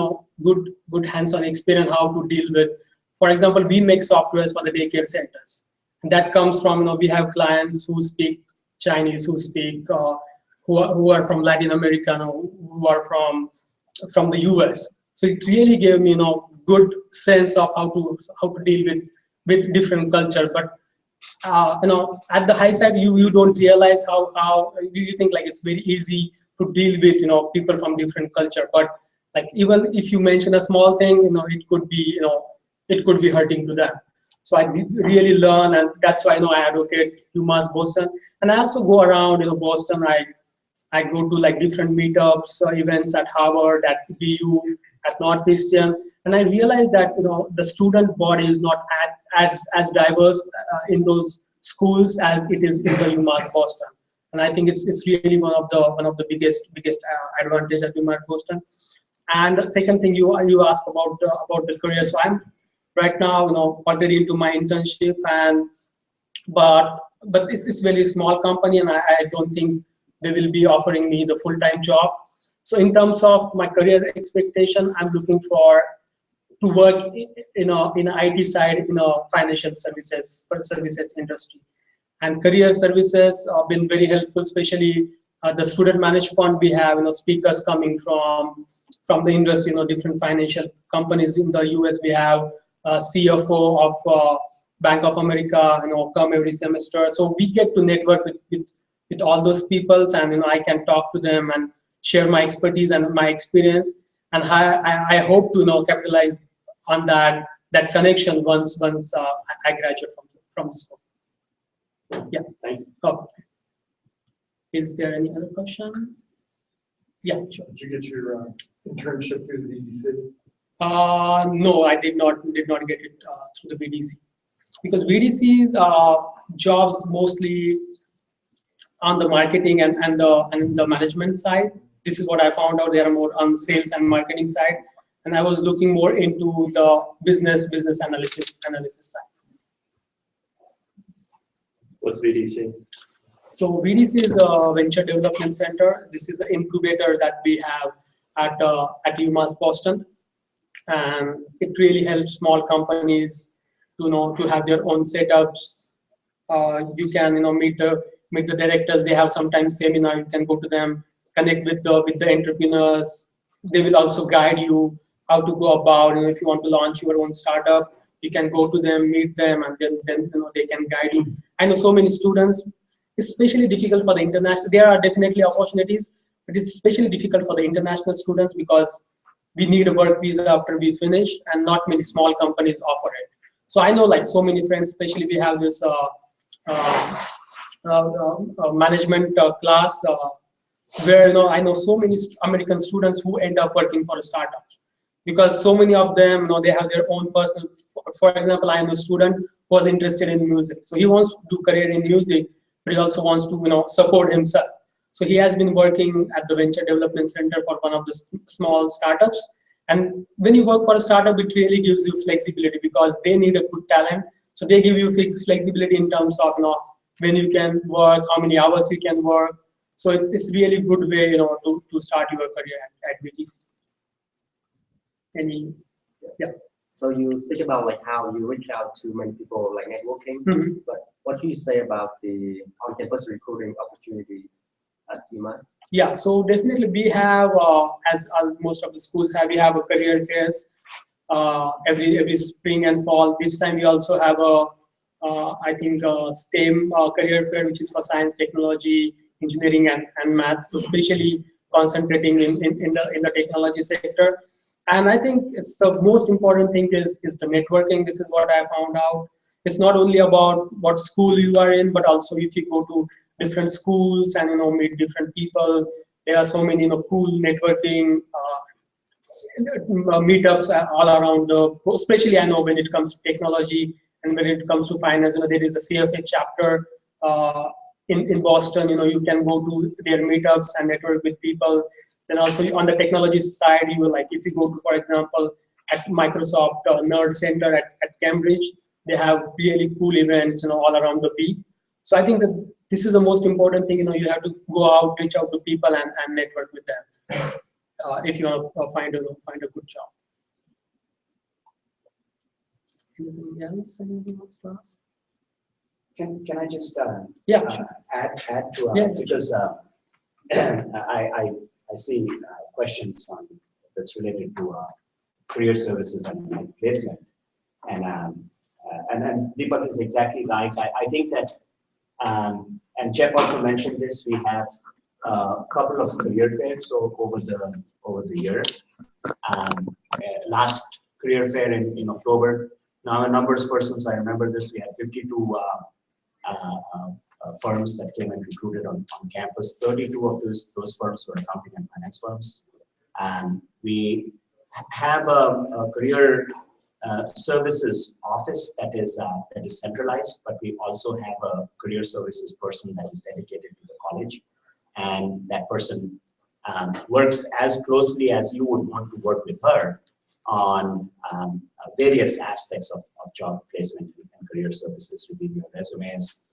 good hands-on experience how to deal with. For example, we make softwares for the daycare centers, and that comes from we have clients who speak Chinese, who speak who are from Latin America, who are from the US. So it really gave me good sense of how to deal with different culture. But at the high side, you don't realize how you think like it's very easy to deal with people from different culture. But like even if you mention a small thing, it could be hurting to them. So I really learn, and that's why I advocate UMass Boston, and I also go around Boston. I go to like different meetups, events at Harvard, at BU, at Northeastern, and I realized that the student body is not as diverse in those schools as it is in the UMass Boston. And I think it's really one of the biggest advantage at UMass Boston. And the second thing you asked about the career. So I'm right now, already into my internship, and but it's very small company, and I don't think they will be offering me the full-time job. So in terms of my career expectation, I'm looking for to work in a IT side in a financial services industry. And career services have been very helpful, especially the student managed fund. We have speakers coming from the industry, different financial companies in the US. We have CFO of Bank of America, come every semester. So we get to network with all those peoples, and I can talk to them and share my expertise and my experience. And I hope to capitalize on that connection once I graduate from the school. Yeah. Thanks. Oh. Is there any other question? Yeah, sure. Did you get your internship through the VDC? No, I did not get it through the VDC, because VDC's jobs mostly on the marketing and the management side. This is what I found out. They are more on sales and marketing side, and I was looking more into the business analysis side. What's VDC? So VDC is a venture development center. This is an incubator that we have at UMass Boston, and it really helps small companies to have their own setups. You can meet the directors. They have sometimes seminar. You can go to them, connect with the entrepreneurs. They will also guide you how to go about. If you want to launch your own startup, you can go to them, meet them, and then they can guide you. I know so many students. Especially difficult for the international. There are definitely opportunities, but it's especially difficult for the international students because we need a work visa after we finish, and not many small companies offer it. So I know so many friends, especially we have this management class where I know so many American students who end up working for startups, because so many of them they have their own personal. For example, I am a student who was interested in music, so he wants to do career in music, but he also wants to support himself. So he has been working at the Venture Development Center for one of the small startups. And when you work for a startup, it really gives you flexibility because they need a good talent. So they give you flexibility in terms of when you can work, how many hours you can work. So it's really good way to start your career at VTC. Yeah. So you speak about how you reach out to many people networking, but what do you say about the on-campus recruiting opportunities at UMass? Yeah, so definitely we have, as most of the schools have, we have a career fairs every spring and fall. This time we also have I think STEM career fair, which is for science, technology, engineering, and math. So especially concentrating in the technology sector. And I think it's the most important thing is the networking. This is what I found out. It's not only about what school you are in, but also if you go to different schools and meet different people. There are so many cool networking meetups all around. Especially I know when it comes to technology and when it comes to finance. There is a CFA chapter in Boston. You can go to their meetups and network with people. Then also on the technology side, you will if you go to, for example, at Microsoft Nerd Center at Cambridge, they have really cool events all around the week. So I think that this is the most important thing. You have to go out, reach out to people, and network with them if you want to find a good job. Anything else? Anything else to ask? Can I just sure. add to because I see questions that's related to career services and placement, and Deepak is exactly right. I think that and Jeff also mentioned this. We have a couple of career fairs over the year. Last career fair in October. Now I'm a numbers person, so I remember this. We had 52 firms that came and recruited on campus. 32 of those firms were accounting and finance firms. We have a career services office that is centralized, but we also have a career services person that is dedicated to the college, and that person works as closely as you would want to work with her on various aspects of job placement and career services within your resumes.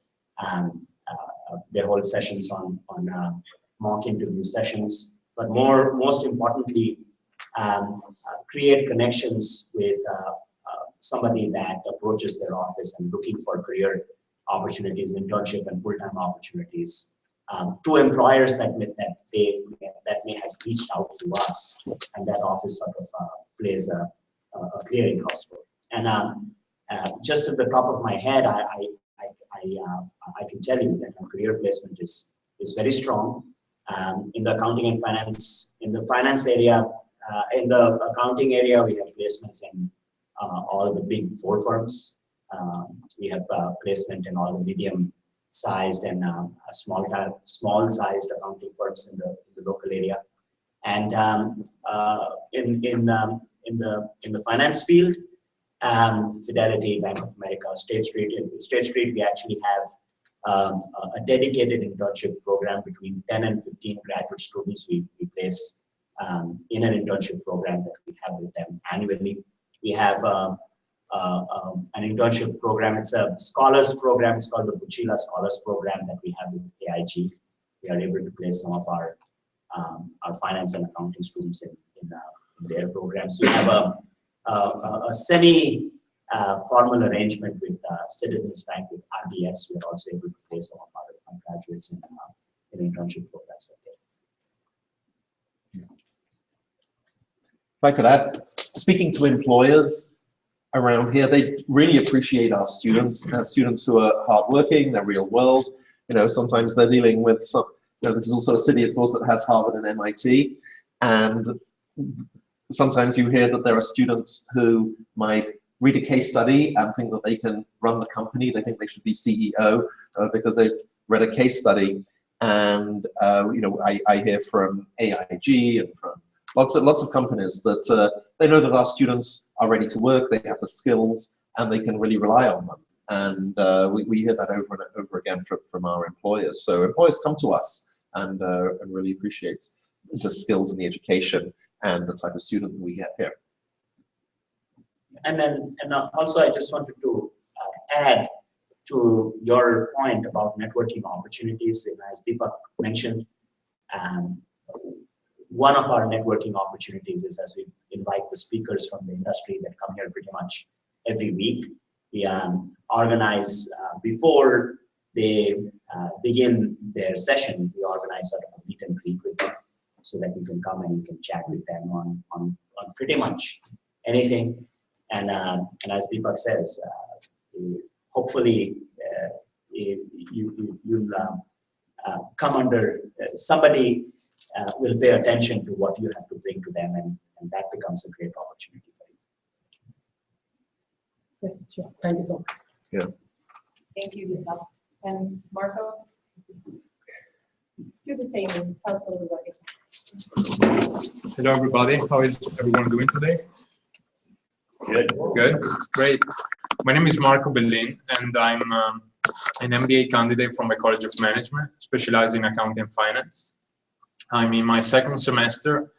They hold sessions on mock interview sessions, but most importantly, create connections with somebody that approaches their office and looking for career opportunities, internship and full-time opportunities, to employers that may have reached out to us, and that office sort of plays a clearinghouse role. And just at the top of my head, I can tell you that our career placement is very strong. In the accounting and finance, in the finance area, in the accounting area, we have placements in all the big 4 firms. We have placement in all the medium-sized and small-sized accounting firms in the local area. And in the finance field, Fidelity, Bank of America, State Street. In State Street, we actually have a dedicated internship program between 10 and 15 graduate students we place in an internship program that we have with them annually. We have an internship program. It's a scholars program. It's called the Buchila Scholars Program that we have with AIG. We are able to place some of our finance and accounting students in their programs. We have a semi-formal arrangement with Citizens Bank, with RBS. We are also able to place some of our graduates in internship programs like that. If I could add, speaking to employers around here, they really appreciate our students who are hardworking, they're real world. You know, sometimes they're dealing with some, you know, this is also a city, of course, that has Harvard and MIT. And sometimes you hear that there are students who might read a case study and think that they can run the company. They think they should be CEO because they've read a case study. And you know, I hear from AIG and from lots of companies that they know that our students are ready to work, they have the skills, and they can really rely on them. And we hear that over and over again from our employers. So employers come to us and really appreciate the skills and the education and the type of student we get here. And also I just wanted to add to your point about networking opportunities. And as Deepak mentioned, one of our networking opportunities is as we invite the speakers from the industry that come here pretty much every week. We organize, before they begin their session, we organize sort of a meet and greet with them so that you can come and you can chat with them on pretty much anything. And as Deepak says, hopefully you'll come under, somebody will pay attention to what you have to bring to them, and that becomes a great opportunity for you. Yeah, sure. Thank you so much. Yeah. Thank you, Deepak. And Marco, do the same. Tell us a little bit about yourself. Hello, everybody. How is everyone doing today? Good. Good. Great. My name is Marco Bellin, and I'm an MBA candidate from the College of Management, specializing in accounting and finance. I'm in my second semester,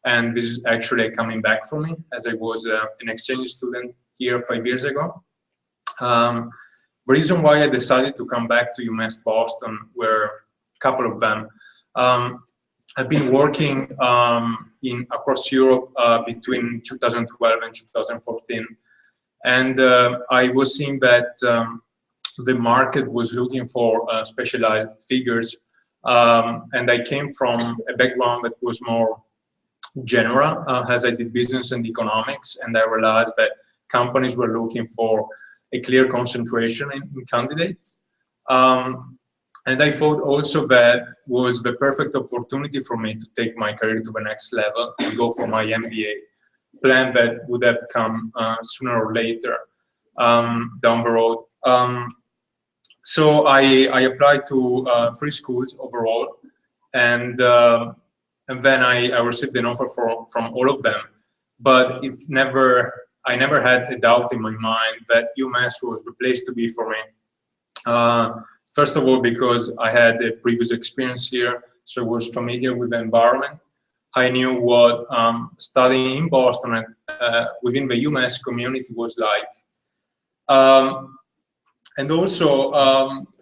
and this is actually coming back for me, as I was an exchange student here 5 years ago. The reason why I decided to come back to UMass Boston were a couple of them. I've been working across Europe between 2012 and 2014, and I was seeing that the market was looking for specialized figures, and I came from a background that was more general, as I did business and economics, and I realized that companies were looking for a clear concentration in candidates. And I thought also that was the perfect opportunity for me to take my career to the next level and go for my MBA plan that would have come sooner or later down the road. So I applied to 3 schools overall, and then I received an offer from all of them. But I never had a doubt in my mind that UMass was the place to be for me. First of all, because I had a previous experience here, so I was familiar with the environment. I knew what studying in Boston and within the UMass community was like. And also,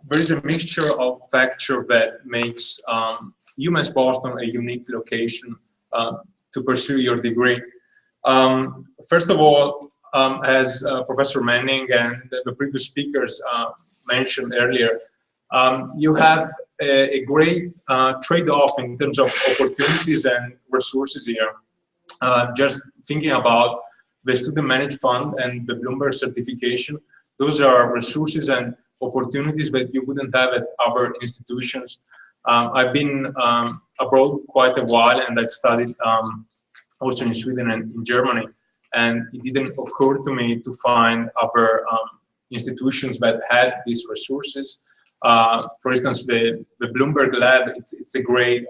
there is a mixture of factors that makes UMass Boston a unique location to pursue your degree. First of all, as Professor Manning and the previous speakers mentioned earlier, you have a great trade-off in terms of opportunities and resources here. Just thinking about the Student Managed Fund and the Bloomberg certification, those are resources and opportunities that you wouldn't have at other institutions. I've been abroad quite a while, and I've studied also in Sweden and in Germany, and it didn't occur to me to find other institutions that had these resources. For instance, the Bloomberg Lab, it's a great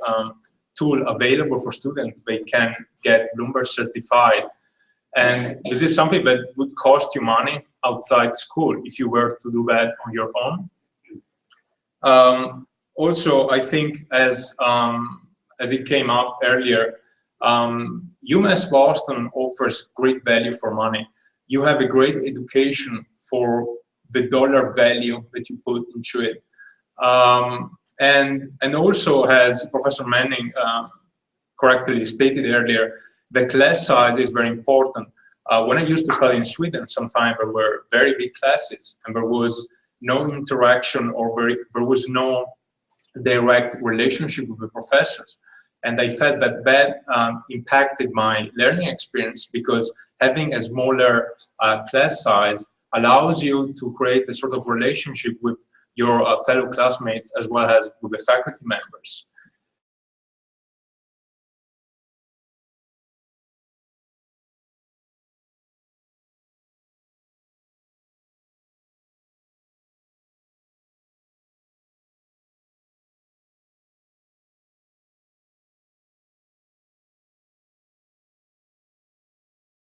tool available for students. They can get Bloomberg certified. And this is something that would cost you money outside school if you were to do that on your own. Also, I think as it came up earlier, UMass Boston offers great value for money. You have a great education for the dollar value that you put into it. And also, as Professor Manning correctly stated earlier, the class size is very important. When I used to study in Sweden, sometimes there were very big classes and there was no interaction or there was no direct relationship with the professors. And I felt that that impacted my learning experience, because having a smaller class size allows you to create a sort of relationship with your fellow classmates as well as with the faculty members.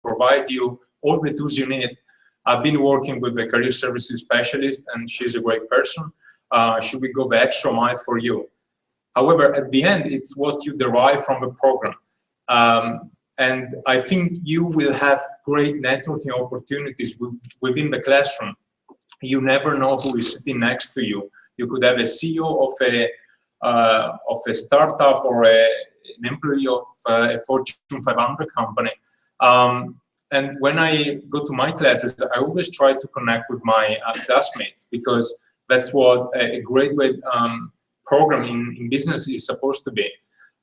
Provide you all the tools you need. I've been working with the career services specialist, and she's a great person. She will go the extra mile for you. However, at the end, it's what you derive from the program. And I think you will have great networking opportunities within the classroom. You never know who is sitting next to you. You could have a CEO of a startup or an employee of a Fortune 500 company. And when I go to my classes, I always try to connect with my classmates, because that's what a graduate program in business is supposed to be.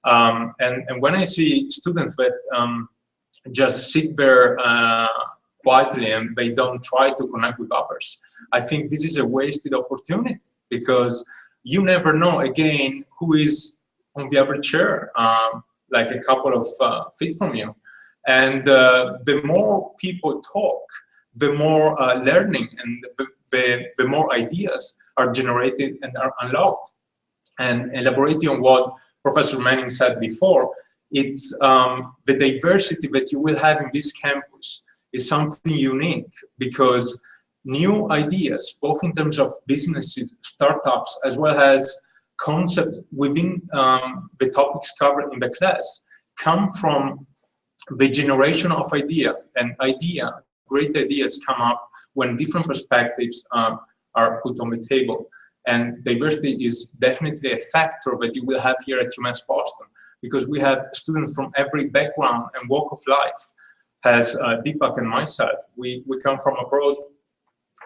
And when I see students that just sit there quietly and they don't try to connect with others, I think this is a wasted opportunity, because you never know, again, who is on the other chair, like a couple of feet from you. And the more people talk, the more learning and the more ideas are generated and are unlocked. And elaborating on what Professor Manning said before, it's the diversity that you will have in this campus is something unique, because new ideas, both in terms of businesses, startups, as well as concepts within the topics covered in the class, come from the generation of idea. And great ideas come up when different perspectives are put on the table. And diversity is definitely a factor that you will have here at UMass Boston, because we have students from every background and walk of life. As Deepak and myself, we come from abroad,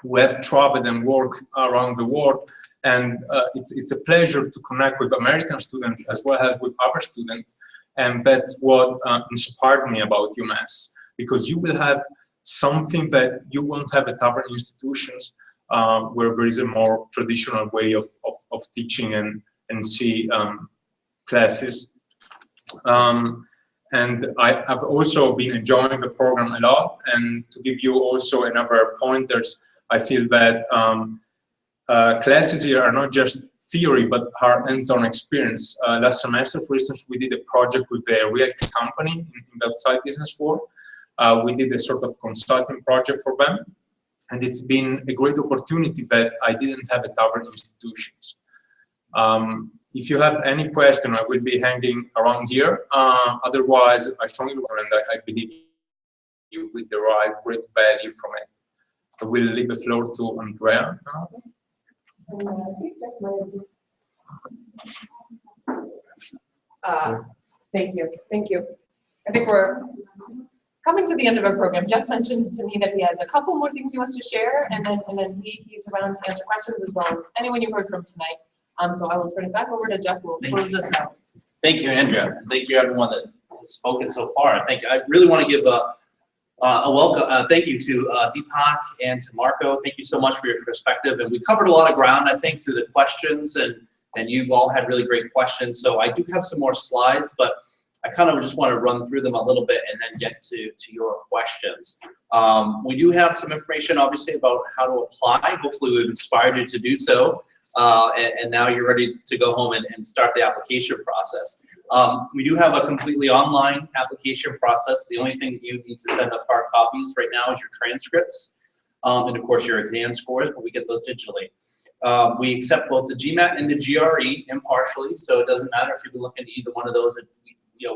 we have traveled and worked around the world, and it's a pleasure to connect with American students as well as with other students. And that's what inspired me about UMass, because you will have something that you won't have at other institutions, where there is a more traditional way of teaching and see classes. And I've also been enjoying the program a lot. And to give you also another pointers, I feel that classes here are not just theory, but are hands-on experience. Last semester, for instance, we did a project with a real company in the outside business world. We did a sort of consulting project for them. And it's been a great opportunity that I didn't have at other institutions. If you have any question, I will be hanging around here. Otherwise, I strongly recommend that I believe you will derive great value from it. I will leave the floor to Andrea now. Thank you. Thank you. I think we're coming to the end of our program. Jeff mentioned to me that he has a couple more things he wants to share, and then he's around to answer questions as well as anyone you heard from tonight. So I will turn it back over to Jeff, who will close us out. Thank you, Andrea. Thank you, everyone that has spoken so far. I really want to give a welcome, thank you to Deepak and to Marco. Thank you so much for your perspective. And we covered a lot of ground, I think, through the questions, and you've all had really great questions. So I do have some more slides, but I kind of just want to run through them a little bit and then get to your questions. We do have some information, obviously, about how to apply. Hopefully, we've inspired you to do so. And now you're ready to go home and start the application process. We do have a completely online application process. The only thing that you need to send us hard copies right now is your transcripts and, of course, your exam scores, but we get those digitally. We accept both the GMAT and the GRE impartially, so it doesn't matter if you've been looking at either one of those.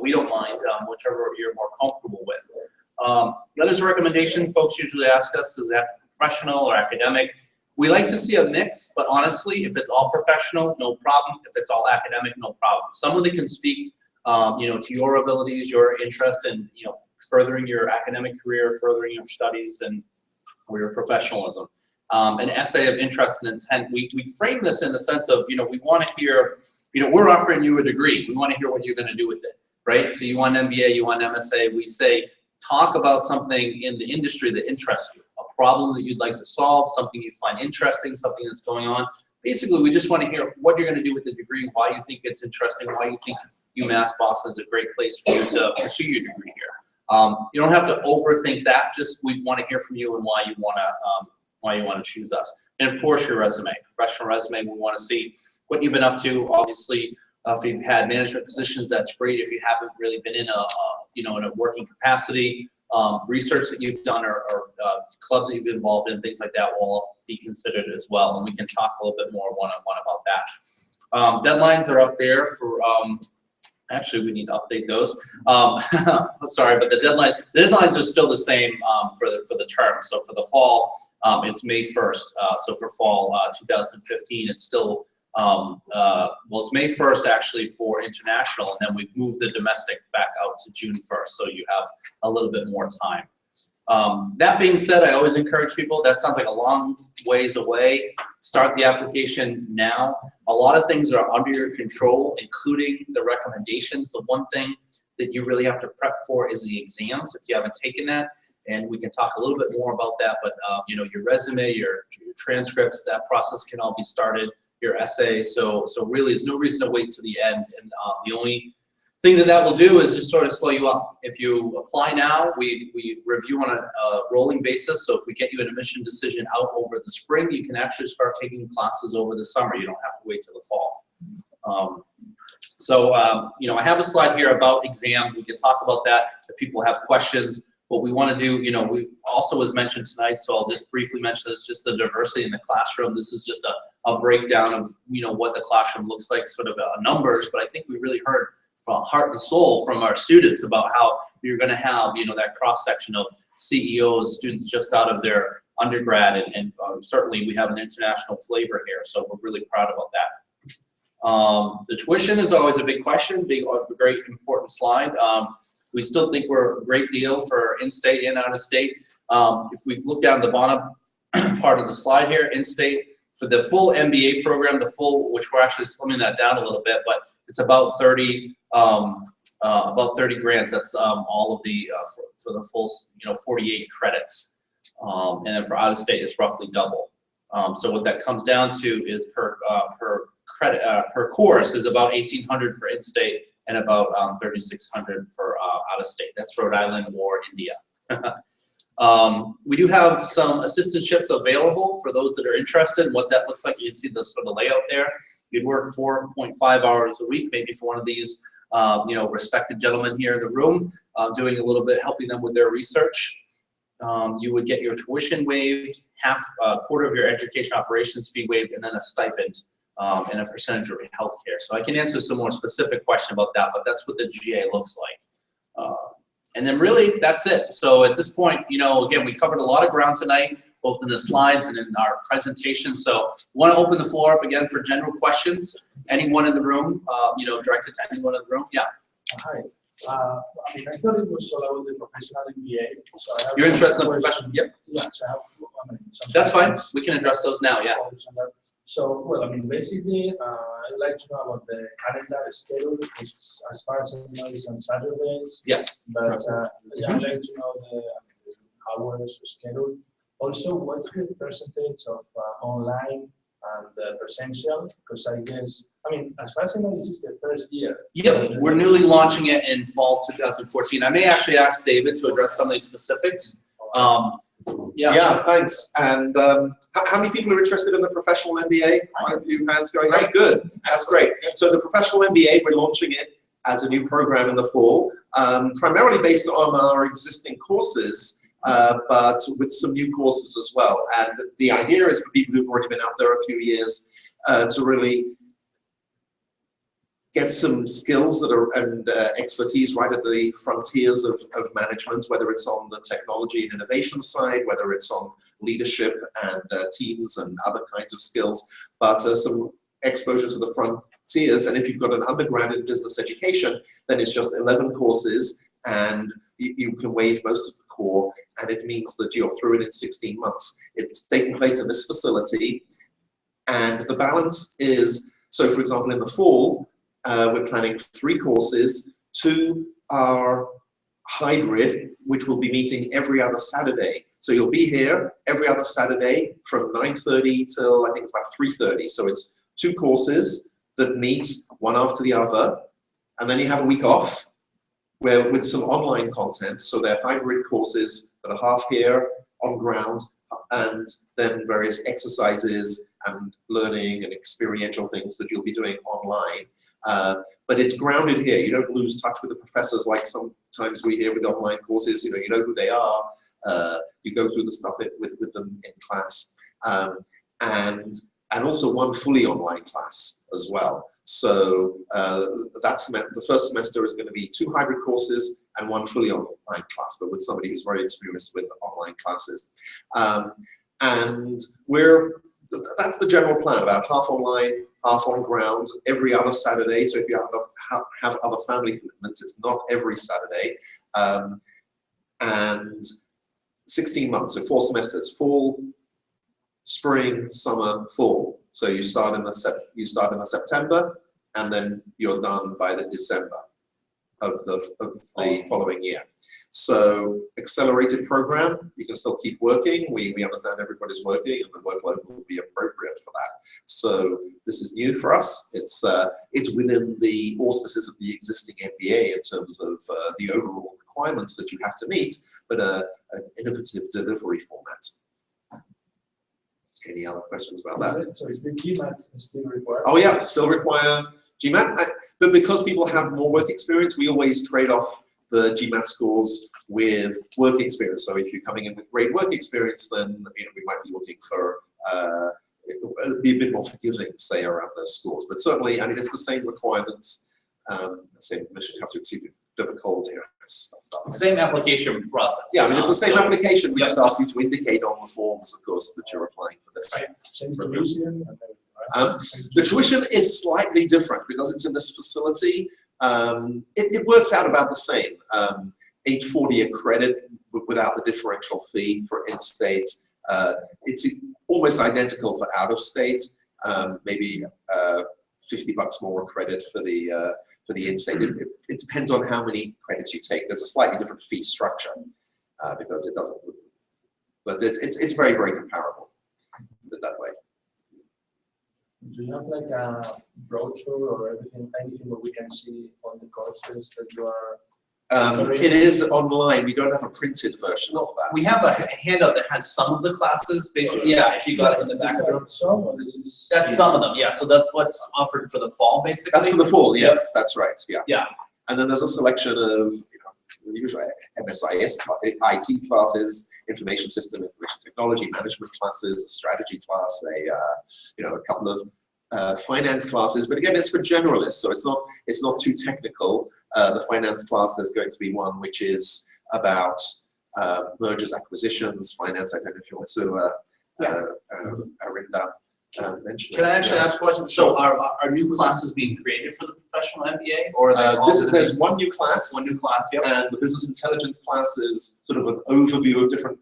We don't mind, whichever you're more comfortable with. The other recommendation folks usually ask us is after professional or academic. We like to see a mix, but honestly, if it's all professional, no problem. If it's all academic, no problem. Someone that can speak, to your abilities, your interest in, furthering your academic career, furthering your studies, and or your professionalism. An essay of interest and intent. We frame this in the sense of, we want to hear, we're offering you a degree. We want to hear what you're going to do with it, right? So you want MBA, you want MSA. We say, talk about something in the industry that interests you. Problem that you'd like to solve, something you find interesting, something that's going on. Basically, we just want to hear what you're going to do with the degree, why you think it's interesting, why you think UMass Boston is a great place for you to pursue your degree here. You don't have to overthink that. Just we want to hear from you and why you want to choose us. And of course, your resume, professional resume. We want to see what you've been up to. Obviously, if you've had management positions, that's great. If you haven't really been in a working capacity. Research that you've done or clubs that you've been involved in, things like that will all be considered as well. And we can talk a little bit more one-on-one about that. Deadlines are up there for, actually we need to update those. Sorry, but the deadlines are still the same for the term. So for the fall, it's May 1st. So for fall 2015, it's still, it's May 1st actually for international, and then we've moved the domestic back out to June 1st, so you have a little bit more time. That being said, I always encourage people, that sounds like a long ways away. Start the application now. A lot of things are under your control, including the recommendations. The one thing that you really have to prep for is the exams, if you haven't taken that, and we can talk a little bit more about that, but your resume, your transcripts, that process can all be started. Your essay, so really there's no reason to wait to the end, and the only thing that will do is just sort of slow you up. If you apply now, we review on a rolling basis, so if we get you an admission decision out over the spring, you can actually start taking classes over the summer. You don't have to wait till the fall. I have a slide here about exams. We can talk about that if people have questions. What we want to do, we also was mentioned tonight, so I'll just briefly mention this, just the diversity in the classroom. This is just a breakdown of, what the classroom looks like, sort of numbers, but I think we really heard from heart and soul from our students about how you're going to have, that cross-section of CEOs, students just out of their undergrad, and certainly we have an international flavor here, so we're really proud about that. The tuition is always a big question, great important slide. We still think we're a great deal for in-state and out-of-state. If we look down the bottom part of the slide here, in-state, for the full MBA program, which we're actually slimming that down a little bit, but it's about 30 grants. That's all of the for the full 48 credits, and then for out-of-state, it's roughly double. So what that comes down to is per course is about 1,800 for in-state and about 3,600 for out-of-state. That's Rhode Island or India. We do have some assistantships available for those that are interested. What that looks like, you can see the sort of layout there. You'd work 4.5 hours a week, maybe for one of these respected gentlemen here in the room, doing a little bit, helping them with their research. You would get your tuition waived, a quarter of your education operations fee waived, and then a stipend and a percentage of healthcare. So I can answer some more specific question about that, but that's what the GA looks like. And then really, that's it. So at this point, you know, again, we covered a lot of ground tonight, both in the slides and in our presentation. So we want to open the floor up again for general questions. Anyone in the room, you know, directed to anyone in the room? Yeah. Hi. I mean, I thought it was all about the professional MBA. So I have You're interested in the questions. profession? Yep. Yeah, so I have, I mean, some That's fine. questions. We can address those now, yeah. So, well, I mean, basically, I'd like to know about the calendar schedule, because as far as I know, it's on Saturdays. Yes. But yeah, I'd like to know the hours schedule. Also, what's the percentage of online and presential? Because I guess, I mean, as far as I know, this is the first year. Yep, we're newly launching it in fall 2014. I may actually ask David to address some of these specifics. Yeah, thanks. And how many people are interested in the professional MBA? Quite a few hands going up. Good, that's great. So the professional MBA, we're launching it as a new program in the fall, primarily based on our existing courses, but with some new courses as well. And the idea is for people who've already been out there a few years to really get some skills that are and expertise right at the frontiers of management, whether it's on the technology and innovation side, whether it's on leadership and teams and other kinds of skills, but some exposure to the frontiers. And if you've got an undergrad in business education, then it's just 11 courses and you can waive most of the core, and it means that you're through it in 16 months. It's taking place in this facility, and the balance is, so for example, in the fall, we're planning 3 courses. 2 are hybrid, which will be meeting every other Saturday. So you'll be here every other Saturday from 9:30 till I think it's about 3:30. So it's 2 courses that meet one after the other, and then you have a week off where with some online content. So they're hybrid courses that are half here on ground, and then various exercises and learning and experiential things that you'll be doing online. But it's grounded here. You don't lose touch with the professors like sometimes we hear with online courses. You know who they are. You go through the stuff with them in class. And also one fully online class as well. So the first semester is going to be 2 hybrid courses and 1 fully online class, but with somebody who's very experienced with online classes. And that's the general plan, about half online, half on ground, every other Saturday. So if you have other family commitments, it's not every Saturday. And 16 months, so 4 semesters, fall, spring, summer, fall. So you start in the September, and then you're done by the December of the following year. So accelerated program, you can still keep working. We understand everybody's working, and the workload will be appropriate for that. So this is new for us. It's within the auspices of the existing MBA in terms of the overall requirements that you have to meet, but an innovative delivery format. Any other questions about that? So is the GMAT still required? Oh yeah, still require GMAT. But because people have more work experience, we always trade off the GMAT scores with work experience. So if you're coming in with great work experience, then we might be looking for be a bit more forgiving, say, around those scores. But certainly, I mean, it's the same requirements, same mission. You have to exceed difficult here. Same application process. Yeah, I mean, it's the same application. We just ask you to indicate on the forms, of course, that you're applying for this. The tuition is slightly different because it's in this facility. It works out about the same. $840 a credit without the differential fee for in-state. It's almost identical for out-of-state. Maybe $50 more a credit for the in-state. It depends on how many credits you take. There's a slightly different fee structure because it doesn't, but it's very, very comparable that way. Do you have like a brochure or anything that we can see on the courses that you are? It is online. We don't have a printed version of that. We have a handout that has some of the classes, basically. Yeah, if you got it in the back of the room. That's some of them, yeah. So that's what's offered for the fall, basically. That's for the fall, yes, that's right, yeah. Yeah. And then there's a selection of, the usual MSIS, IT classes, information system, information technology, management classes, a strategy class, a couple of finance classes, but again, it's for generalists, so it's not too technical. The finance class, there's going to be one which is about mergers, acquisitions, finance. I don't know if you want to, Arinda, mention. Can I actually ask a question? So are new classes being created for the professional MBA, or are they all there's one new class. One new class, yep. And the business intelligence class is sort of an overview of different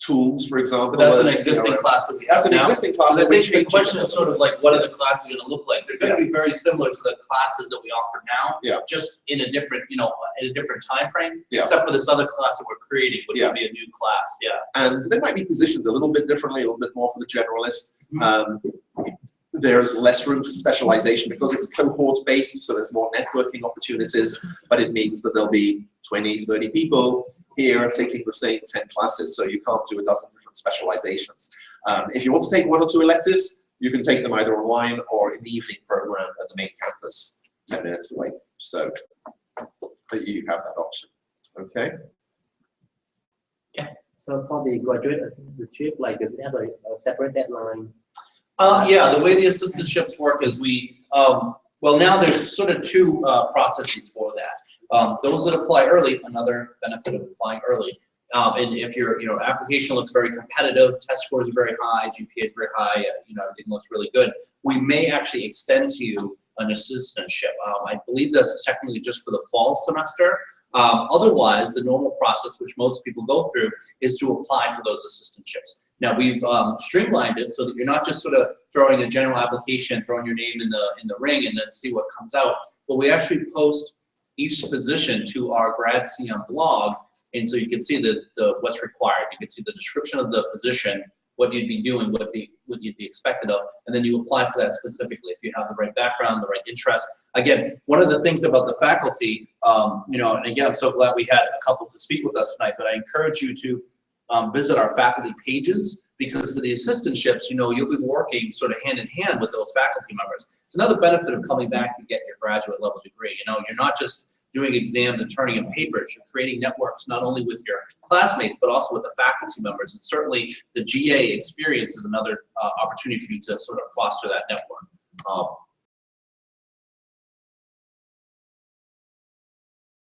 tools, for example. But that's an existing class that we have That's an now. existing class. I that we're think the changing question a is sort little of like, what are the classes going to look like? They're going to be very similar to the classes that we offer now, Yeah. just in a different, in a different time frame, Yeah. except for this other class that we're creating, which Yeah. will be a new class. Yeah. And they might be positioned a little bit differently, a little bit more for the generalist. There's less room for specialization because it's cohort-based, so there's more networking opportunities, but it means that there'll be 20, 30 people here taking the same 10 classes, so you can't do a dozen different specializations. If you want to take one or two electives, you can take them either online or in the evening program at the main campus, 10 minutes away. So you have that option, okay? So for the graduate assistantship, like, does it have a separate deadline? Yeah, the way the assistantships work is well, now there's sort of two processes for that. Those that apply early, another benefit of applying early. And if your application looks very competitive, test scores are very high, GPA is very high, everything looks really good, we may actually extend to you an assistantship. I believe that's technically just for the fall semester. Otherwise, the normal process, which most people go through, is to apply for those assistantships. Now we've streamlined it so that you're not just sort of throwing a general application, throwing your name in the ring, and then see what comes out. But we actually post each position to our GradCM blog, and so you can see what's required. You can see the description of the position, what you'd be doing, what you'd be expected of, and then you apply for that specifically if you have the right background, the right interest. Again, one of the things about the faculty, and again, I'm so glad we had a couple to speak with us tonight, but I encourage you to visit our faculty pages, because for the assistantships, you'll be working sort of hand in hand with those faculty members. It's another benefit of coming back to get your graduate level degree. You're not just doing exams and turning in papers. You're creating networks not only with your classmates, but also with the faculty members. And certainly the GA experience is another opportunity for you to sort of foster that network.